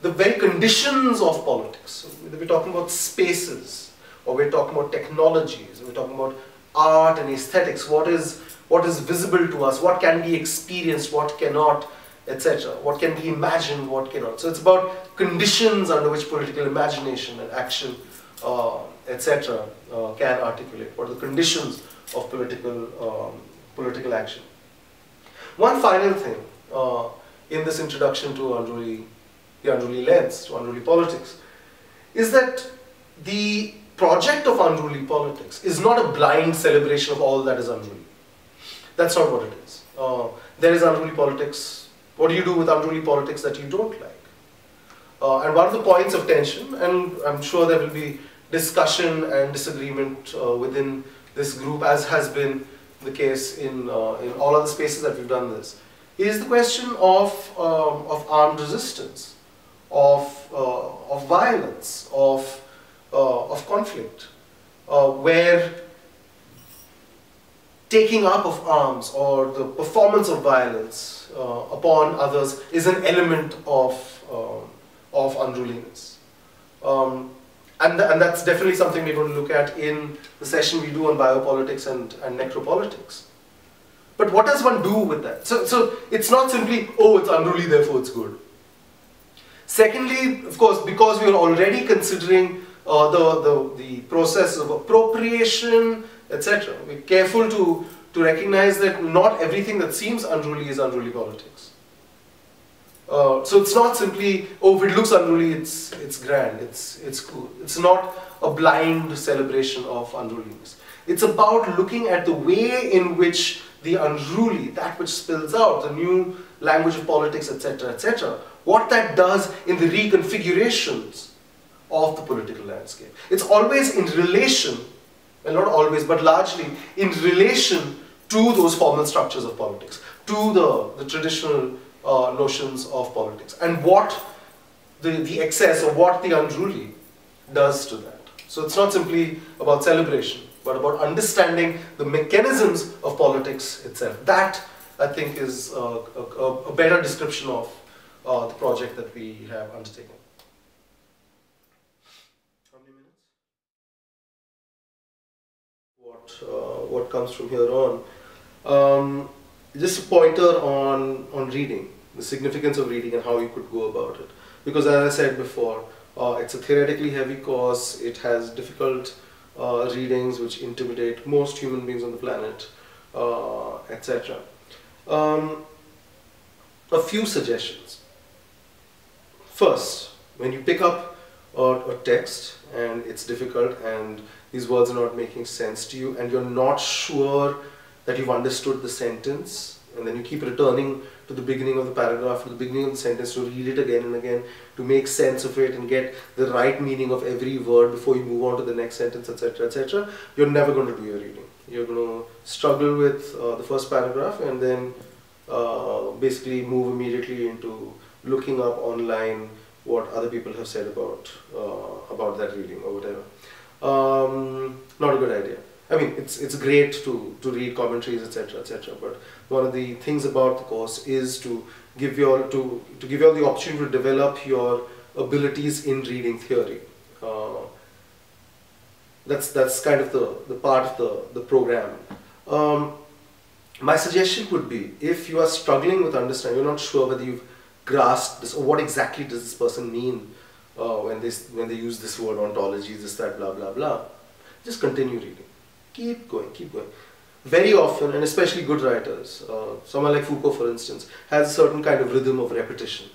the very conditions of politics. So we're talking about spaces, or we're talking about technologies, or we're talking about art and aesthetics. What is visible to us? What can be experienced? What cannot? Etc. What can be imagined? What cannot? So it's about conditions under which political imagination and action, etc., can articulate. What are the conditions of political action? One final thing in this introduction to the unruly lens, to unruly politics, is that the project of unruly politics is not a blind celebration of all that is unruly. That's not what it is. There is unruly politics. What do you do with unruly politics that you don't like? And one of the points of tension, and I'm sure there will be discussion and disagreement within this group, as has been the case in all other spaces that we've done this, is the question of armed resistance, of violence, of conflict, where taking up of arms or the performance of violence upon others is an element of unruliness. And that's definitely something we're going to look at in the session we do on biopolitics and necropolitics. But what does one do with that? So it's not simply, oh, it's unruly, therefore it's good. Secondly, of course, because we are already considering the process of appropriation, etc., we're careful to recognize that not everything that seems unruly is unruly politics. So it's not simply, oh, if it looks unruly, it's grand, it's cool. It's not a blind celebration of unruliness. It's about looking at the way in which the unruly, that which spills out, the new language of politics, etc., etc., what that does in the reconfigurations of the political landscape. It's always in relation, well, not always, but largely in relation to those formal structures of politics, to the traditional notions of politics, and what the excess or what the unruly does to that. So it's not simply about celebration, but about understanding the mechanisms of politics itself. That, I think, is a better description of the project that we have undertaken. How many minutes? What comes from here on? Just a pointer on reading, the significance of reading and how you could go about it. Because as I said before, it's a theoretically heavy course, it has difficult readings which intimidate most human beings on the planet, etc. A few suggestions. First, when you pick up a text and it's difficult and these words are not making sense to you and you're not sure that you've understood the sentence, and then you keep returning to the beginning of the paragraph, to the beginning of the sentence, to read it again and again, to make sense of it and get the right meaning of every word before you move on to the next sentence, etc., etc., you're never going to do your reading. You're going to struggle with the first paragraph and then basically move immediately into looking up online what other people have said about that reading or whatever. Not a good idea. I mean, it's great to read commentaries, etc., etc., but one of the things about the course is to give you all the opportunity to develop your abilities in reading theory. That's kind of the part of the program. My suggestion would be, if you are struggling with understanding, you're not sure whether you've grasped this or what exactly does this person mean when they use this word ontology, this, that, blah, blah, blah, just continue reading. Keep going, keep going. Very often, and especially good writers, someone like Foucault, for instance, has a certain kind of rhythm of repetition.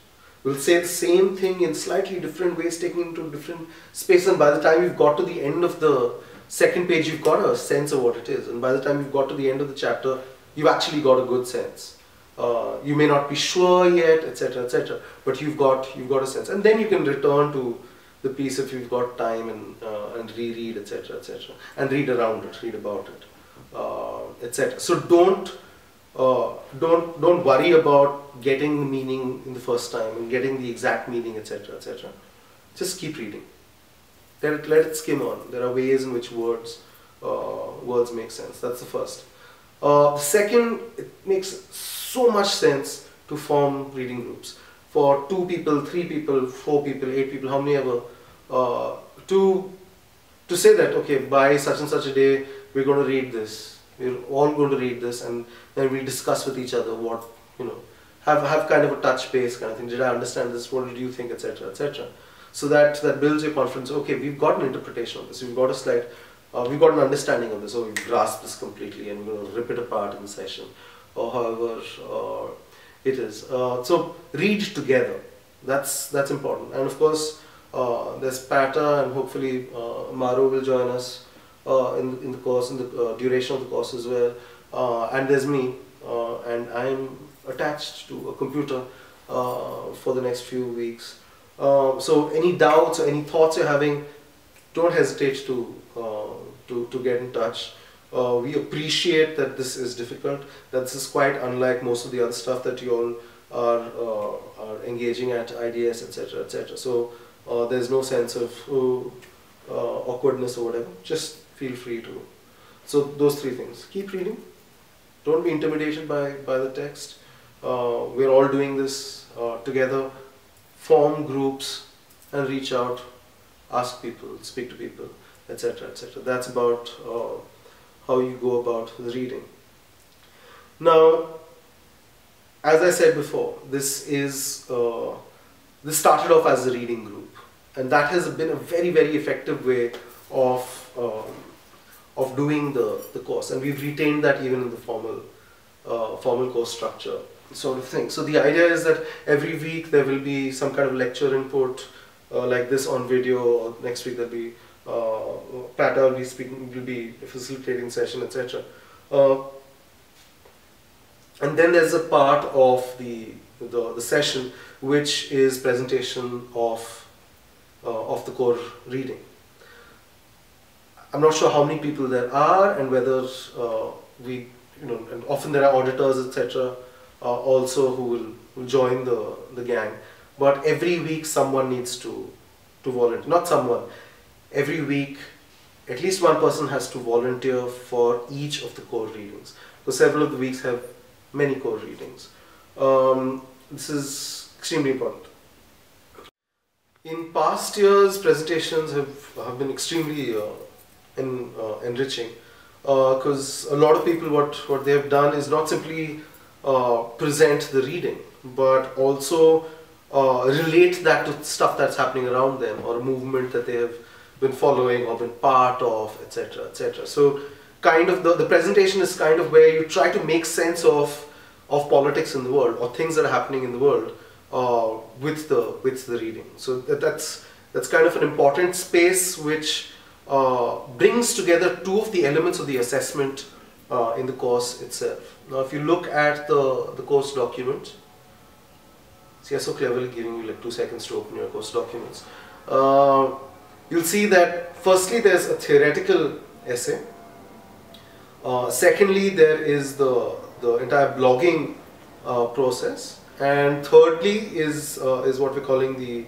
We'll say the same thing in slightly different ways, taking into different space, and by the time you've got to the end of the second page, you've got a sense of what it is, and by the time you've got to the end of the chapter, you've actually got a good sense. You may not be sure yet, etc., etc., but you've got a sense, and then you can return to the piece if you've got time and reread, etc., etc., and read around it, read about it. etc. So don't worry about getting the meaning in the first time and getting the exact meaning, etc., etc. Just keep reading. Let it skim on. There are ways in which words make sense. That's the first. Second, it makes so much sense to form reading groups for 2 people, 3 people, 4 people, 8 people, how many ever, to say that, okay, by such and such a day we're going to read this. We're all going to read this, and then we'll discuss with each other what, have kind of a touch base kind of thing. Did I understand this? What did you think, etc., etc. So that builds your confidence. Okay, we've got an interpretation of this. We've got a slide. We've got an understanding of this. Oh, we've grasped this completely, and we're going to rip it apart in the session, or however it is. So read together. That's important. And of course, there's Pata, and hopefully Maru will join us in the course, in the duration of the course as well. And there's me, and I'm attached to a computer for the next few weeks. So any doubts or any thoughts you're having, don't hesitate to get in touch. We appreciate that this is difficult, that this is quite unlike most of the other stuff that you all are engaging at, IDS, etc., etc. So there's no sense of awkwardness or whatever. Just feel free to. So those 3 things. Keep reading. Don't be intimidated by the text. We're all doing this together. Form groups and reach out, ask people, speak to people, etc., etc. That's about how you go about the reading. Now, as I said before, this started off as a reading group, and that has been a very, very effective way of doing the course, and we've retained that even in the formal course structure sort of thing. So the idea is that every week there will be some kind of lecture input like this on video, or next week there'll be Pata will be speaking, will be facilitating session, etc. And then there's a part of the session which is presentation of the core reading. I'm not sure how many people there are, and whether and often there are auditors, etc. Also who will join the gang. But every week someone needs to volunteer. Not someone. Every week at least one person has to volunteer for each of the core readings. Because several of the weeks have many core readings. This is extremely important. In past years, presentations have been extremely enriching. Because a lot of people, what they have done is not simply present the reading, but also relate that to stuff that's happening around them, or a movement that they have been following or been part of, etc., etc. So kind of the presentation is kind of where you try to make sense of politics in the world, or things that are happening in the world with the reading. So that's kind of an important space which brings together two of the elements of the assessment in the course itself. Now if you look at the course document, see, I'm so cleverly giving you like 2 seconds to open your course documents. You'll see that firstly there's a theoretical essay. Secondly, there is the entire blogging process, and thirdly is what we're calling the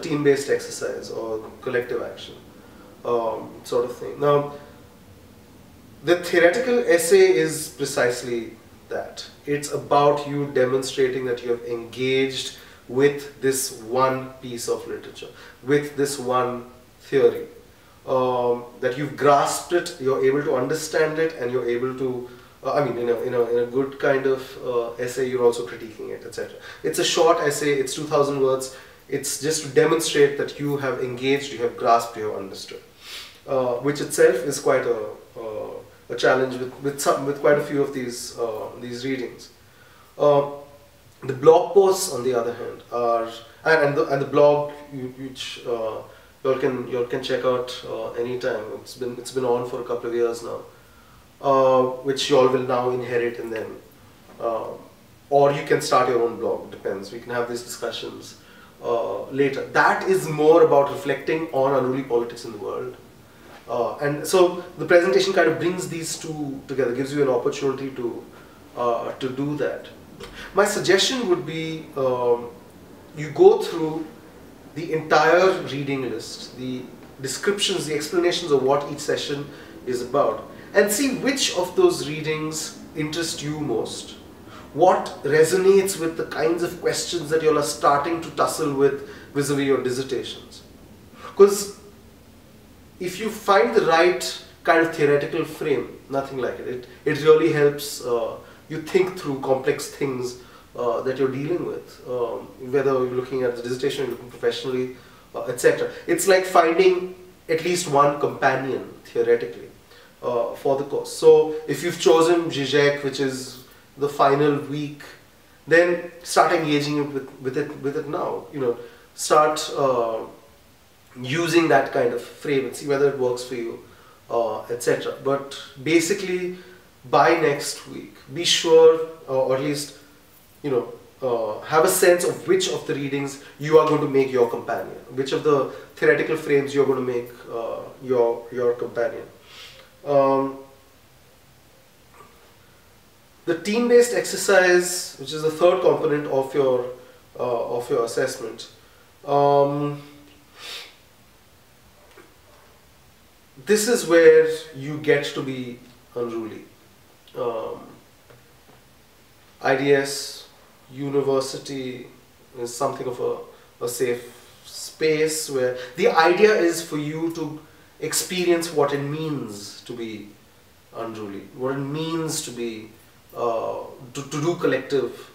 team-based exercise or collective action sort of thing. Now, the theoretical essay is precisely that. It's about you demonstrating that you have engaged with this one piece of literature, with this one theory, that you've grasped it, you're able to understand it, and you're able to, in a good kind of essay, you're also critiquing it, etc. It's a short essay, it's 2,000 words. It's just to demonstrate that you have engaged, you have grasped, you have understood, which itself is quite a challenge with quite a few of these readings. The blog posts, on the other hand, are and the blog which you can check out anytime. It's been on for a couple of years now, which you all will now inherit, and then or you can start your own blog. Depends. We can have these discussions later. That is more about reflecting on unruly politics in the world, And so the presentation kind of brings these two together, gives you an opportunity to do that. My suggestion would be you go through the entire reading list, the descriptions, the explanations of what each session is about, and see which of those readings interest you most. What resonates with the kinds of questions that you all are starting to tussle with vis-a-vis your dissertations. Because if you find the right kind of theoretical frame, nothing like it. It really helps you think through complex things that you're dealing with, whether you're looking at the dissertation, you're looking professionally, etc. It's like finding at least one companion, theoretically, for the course. So if you've chosen Zizek, which is the final week, then start engaging with it now. You know, start using that kind of frame and see whether it works for you, etc. But basically, by next week, be sure, or at least, you know, have a sense of which of the readings you are going to make your companion, which of the theoretical frames you are going to make your companion. The team-based exercise, which is the third component of your assessment, this is where you get to be unruly. IDS, university is something of a safe space where the idea is for you to experience what it means to be unruly, what it means to be to do collective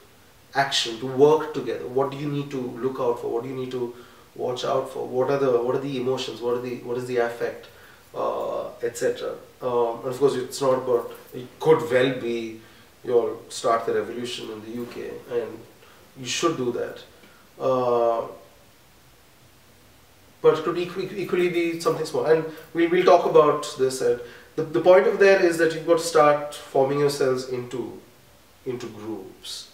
action, to work together. What do you need to look out for? What do you need to watch out for? What are the emotions? What is the affect, etc. And of course, it's not about. It could well be you'll start the revolution in the UK, and you should do that. But it could equally be something small, and we'll talk about this. The point of that is that you've got to start forming yourselves into groups.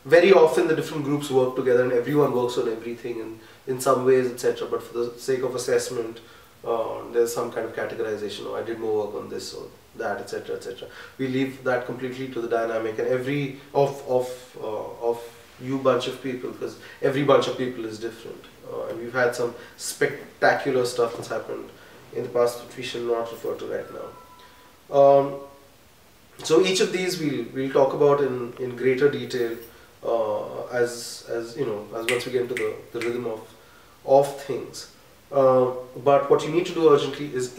Very often the different groups work together and everyone works on everything in some ways, etc. But for the sake of assessment, there's some kind of categorization. Oh, I did more work on this or that, etc., etc. We leave that completely to the dynamic, and every of you bunch of people, because every bunch of people is different. And we've had some spectacular stuff that's happened in the past which we shall not refer to right now. So each of these we'll talk about in greater detail as you know, as once we get into the rhythm of things. But what you need to do urgently is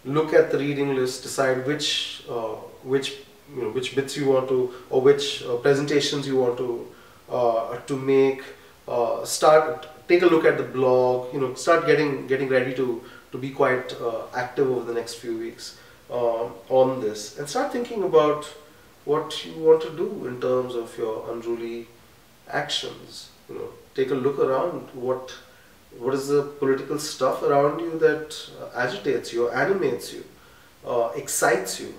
look at the reading list, decide which bits you want to, or which presentations you want to make. Take a look at the blog. You know, start getting ready to be quite active over the next few weeks on this, and start thinking about what you want to do in terms of your unruly actions. You know, take a look around. What is the political stuff around you that agitates you, animates you, excites you?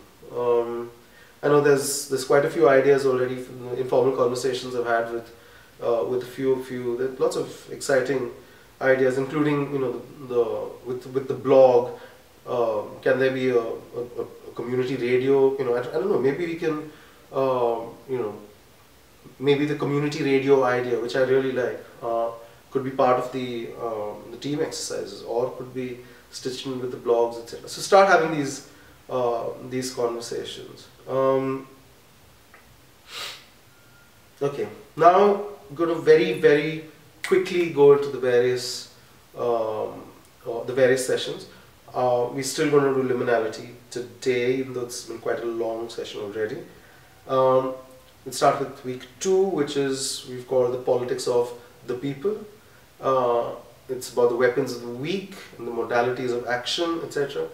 I know there's quite a few ideas already from the informal conversations I've had with a few of you. There's lots of exciting ideas, including, you know, with the blog. Can there be a community radio? You know, I don't know. Maybe we can, you know, maybe the community radio idea, which I really like, could be part of the team exercises, or could be stitched in with the blogs, etc. So start having these conversations. Okay, now I'm going to very quickly go into the various sessions. We're still going to do liminality today, even though it's been quite a long session already. We'll start with week 2, which is we've called the politics of the people. It's about the weapons of the weak and the modalities of action, etc.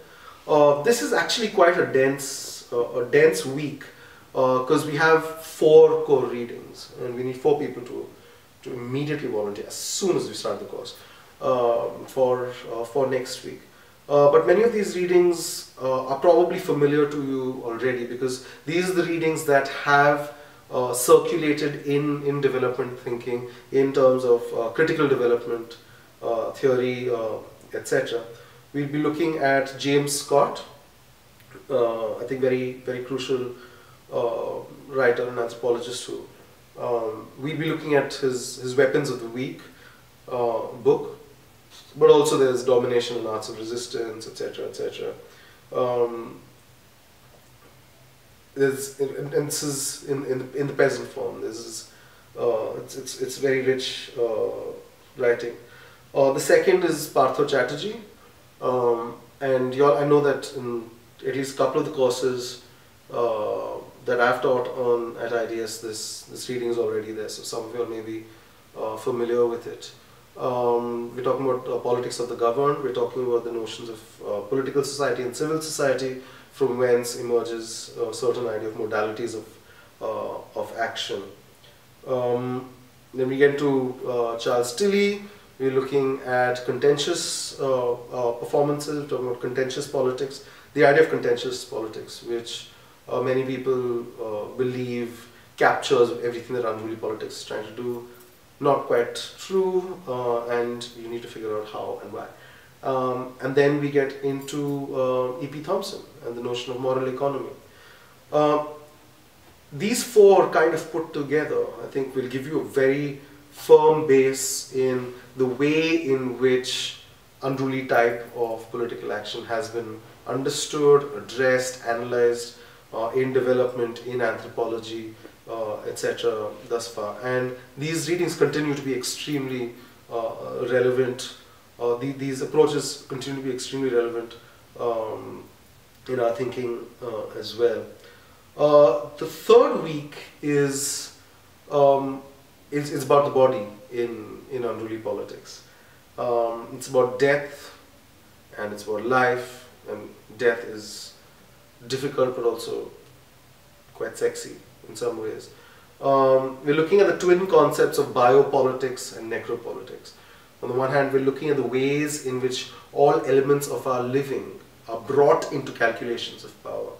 This is actually quite a dense week because we have 4 core readings, and we need 4 people to immediately volunteer as soon as we start the course for next week. But many of these readings are probably familiar to you already, because these are the readings that have circulated in development thinking in terms of critical development theory, etc. We'll be looking at James Scott, I think very crucial writer and anthropologist who we'll be looking at his Weapons of the Week book, but also there's Domination and Arts of Resistance, etc., etc. There's and this is in the peasant form. This is it's very rich writing. The second is Partho Chatterjee, and I know that in at least a couple of the courses that I've taught on at IDS, this reading is already there, so some of you are maybe familiar with it. We're talking about politics of the governed. We're talking about the notions of political society and civil society, from whence emerges a certain idea of modalities of action. Then we get to Charles Tilley. We're looking at contentious performances. We're talking about contentious politics. The idea of contentious politics, which many people believe captures everything that Unruly Politics is trying to do. Not quite true, and you need to figure out how and why. And then we get into E.P. Thompson and the notion of moral economy. These four kind of put together, I think, will give you a very firm base in the way in which unruly type of political action has been understood, addressed, analyzed in development, in anthropology, etc. thus far. And these readings continue to be extremely relevant. These approaches continue to be extremely relevant in our thinking as well. The third week is about the body in Unruly Politics. It's about death and it's about life, and death is difficult but also quite sexy in some ways. We're looking at the twin concepts of biopolitics and necropolitics. On the one hand, we're looking at the ways in which all elements of our living are brought into calculations of power,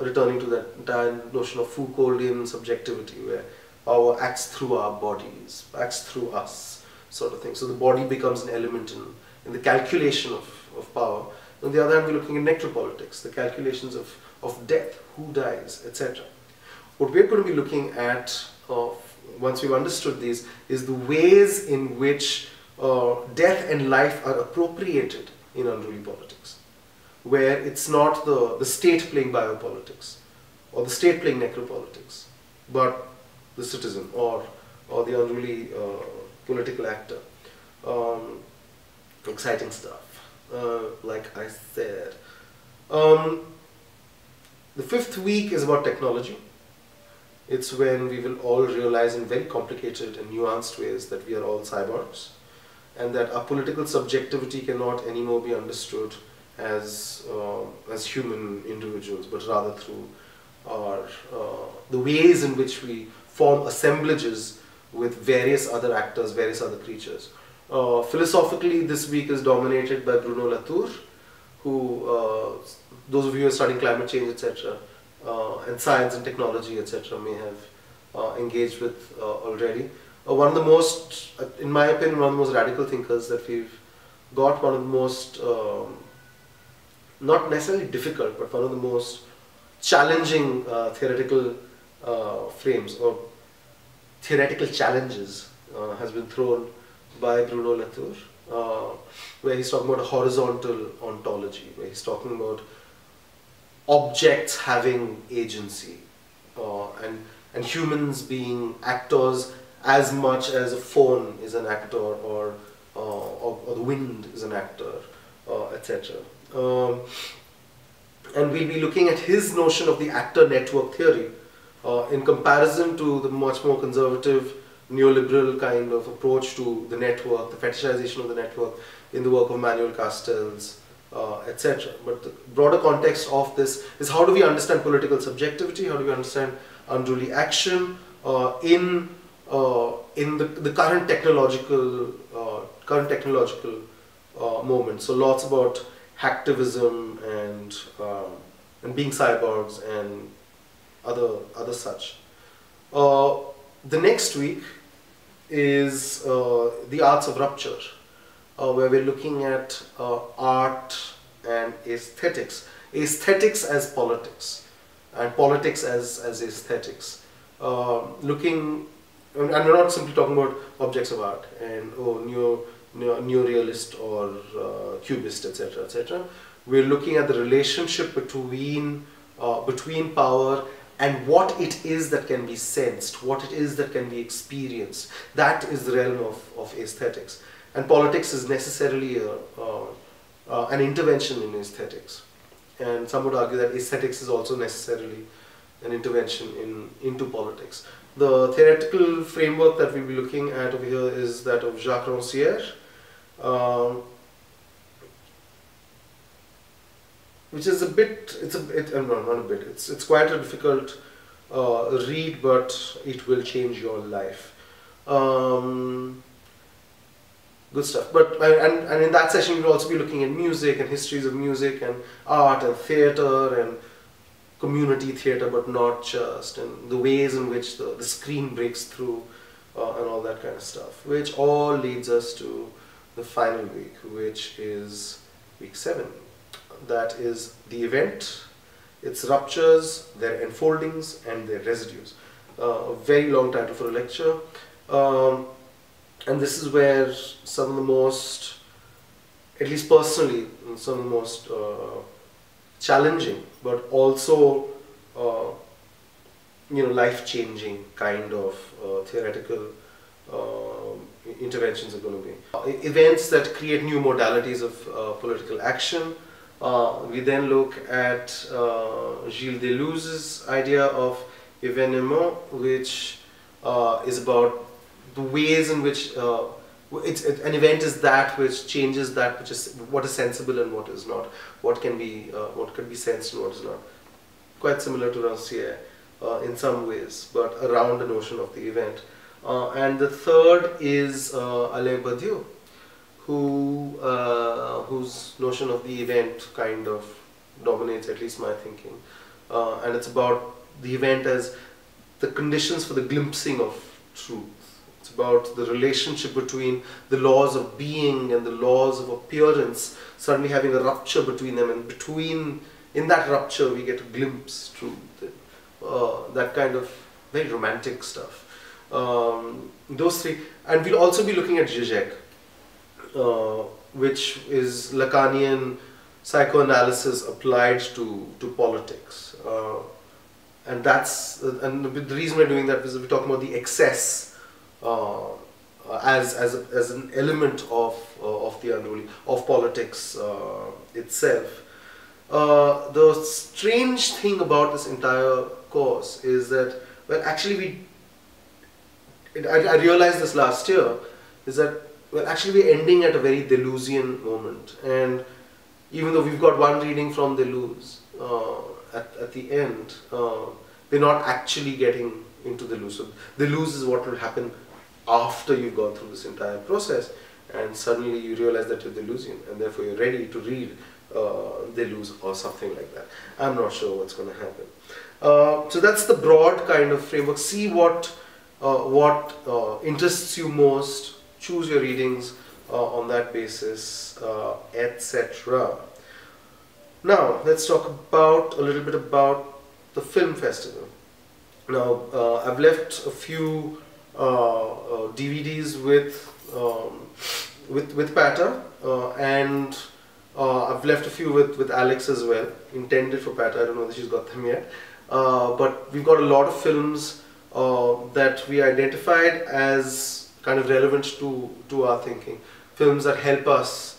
returning to that entire notion of Foucauldian subjectivity, where power acts through our bodies, acts through us, sort of thing. So the body becomes an element in the calculation of power. On the other hand, we're looking at necropolitics, the calculations of death, who dies, etc. What we're going to be looking at, once we've understood these, is the ways in which death and life are appropriated in Unruly Politics, where it's not the state playing biopolitics or the state playing necropolitics, but the citizen or the unruly political actor. Exciting stuff. Like I said. The fifth week is about technology. It's when we will all realize in very complicated and nuanced ways that we are all cyborgs, and that our political subjectivity cannot anymore be understood as human individuals, but rather through the ways in which we form assemblages with various other actors, various other creatures. Philosophically, this week is dominated by Bruno Latour, who those of you who are studying climate change, etc., and science and technology, etc., may have engaged with already. One of the most, in my opinion, one of the most radical thinkers that we've got, one of the most, not necessarily difficult, but one of the most challenging theoretical frames or theoretical challenges has been thrown by Bruno Latour, where he's talking about a horizontal ontology, where he's talking about objects having agency, and humans being actors as much as a phone is an actor, or the wind is an actor, etc. And we'll be looking at his notion of the actor network theory in comparison to the much more conservative neoliberal kind of approach to the network, the fetishization of the network in the work of Manuel Castells, etc. But the broader context of this is, how do we understand political subjectivity, how do we understand unruly action in the current technological moment. So lots about hacktivism and being cyborgs and other such. The next week is the arts of rupture. where we're looking at art and aesthetics. Aesthetics as politics, and politics as aesthetics. Looking, and we're not simply talking about objects of art and neorealist or cubist, etc., etc. We're looking at the relationship between power and what it is that can be sensed, what it is that can be experienced. That is the realm of aesthetics. And politics is necessarily an intervention in aesthetics. And some would argue that aesthetics is also necessarily an intervention into politics. The theoretical framework that we'll be looking at over here is that of Jacques Rancière, which is it's quite a difficult read, but it will change your life. Good stuff. But and in that session we'll also be looking at music and histories of music and art and theatre and community theatre, but not just, and the ways in which the screen breaks through and all that kind of stuff, which all leads us to the final week, which is week 7. That is the event, its ruptures, their enfoldings and their residues. A very long title for a lecture. And this is where some of the most, at least personally, some of the most challenging, but also life-changing kind of theoretical interventions are going to be. Events that create new modalities of political action. We then look at Gilles Deleuze's idea of événement, which is about the ways in which an event is that which changes that which is what is sensible and what is not, what can be sensed and what is not. Quite similar to Rancière in some ways, but around the notion of the event. And the third is Alain Badiou, whose notion of the event kind of dominates at least my thinking, and it's about the event as the conditions for the glimpsing of truth. It's about the relationship between the laws of being and the laws of appearance suddenly having a rupture between them, and in that rupture we get a glimpse truth. That kind of very romantic stuff. Those three, and we'll also be looking at Zizek, which is Lacanian psychoanalysis applied to politics, and the reason we're doing that is we're talking about the excess as an element of the unruly, of politics itself. The strange thing about this entire course is that, well, actually I realized this last year, is that, well, actually we're ending at a very Deleuzian moment, and even though we've got one reading from Deleuze at the end, we're not actually getting into Deleuze. So Deleuze is what will happen after you've gone through this entire process, and suddenly you realize that you're Deleuzian, and therefore you're ready to read Deleuze or something like that. I'm not sure what's going to happen. So that's the broad kind of framework. See what interests you most, choose your readings on that basis, etc. Now let's talk a little bit about the film festival. Now I've left a few DVDs with Pata, and I've left a few with Alex as well, intended for Pata. I don't know whether she's got them yet, but we've got a lot of films that we identified as kind of relevant to our thinking, films that help us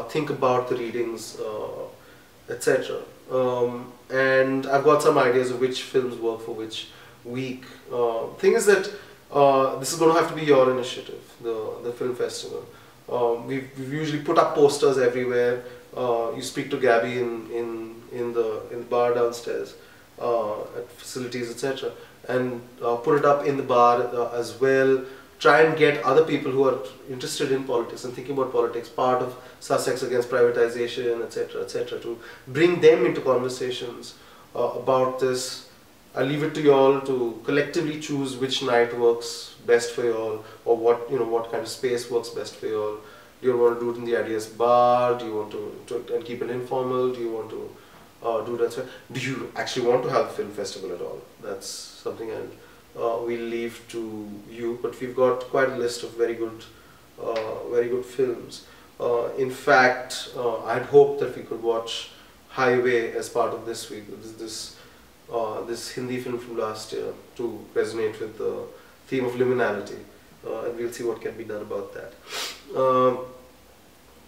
think about the readings, etc. And I've got some ideas of which films work for which week. Thing is that this is going to have to be your initiative, the film festival. We've usually put up posters everywhere. You speak to Gabby in the bar downstairs at facilities, etc., and put it up in the bar as well. Try and get other people who are interested in politics and thinking about politics, part of Sussex Against Privatization, etc., etc., to bring them into conversations about this. I leave it to you all to collectively choose which night works best for you all, or what kind of space works best for you all. Do you want to do it in the IDS bar? Do you want to and keep it informal? Do you want to do that? Do you actually want to have a film festival at all? That's something we'll leave to you. But we've got quite a list of very good films. In fact, I'd hoped that we could watch Highway as part of this week. This Hindi film from last year to resonate with the theme of liminality, and we'll see what can be done about that.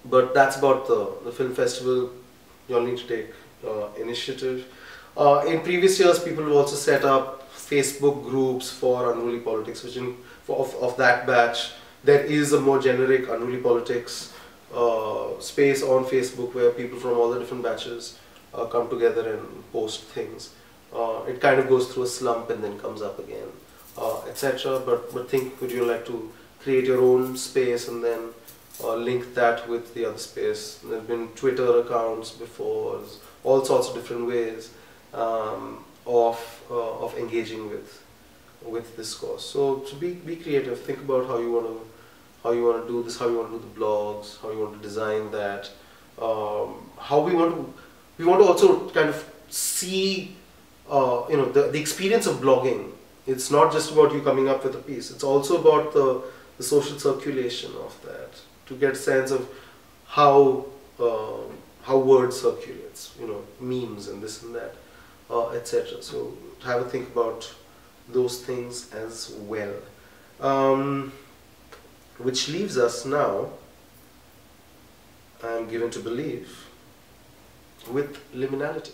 But that's about the film festival. You all need to take initiative. In previous years, people have also set up Facebook groups for Unruly Politics, which of that batch, there is a more generic Unruly Politics space on Facebook where people from all the different batches come together and post things. It kind of goes through a slump and then comes up again, etc. But think, would you like to create your own space and then link that with the other space? There have been Twitter accounts before, all sorts of different ways of engaging with discourse. So be creative. Think about how you want to do this, how you want to do the blogs, how you want to design that, how we want to also kind of see the experience of blogging. It's not just about you coming up with a piece, it's also about the social circulation of that, to get a sense of how word circulates, memes and this and that, etc. So have a think about those things as well. Which leaves us now, I am given to believe, with liminality.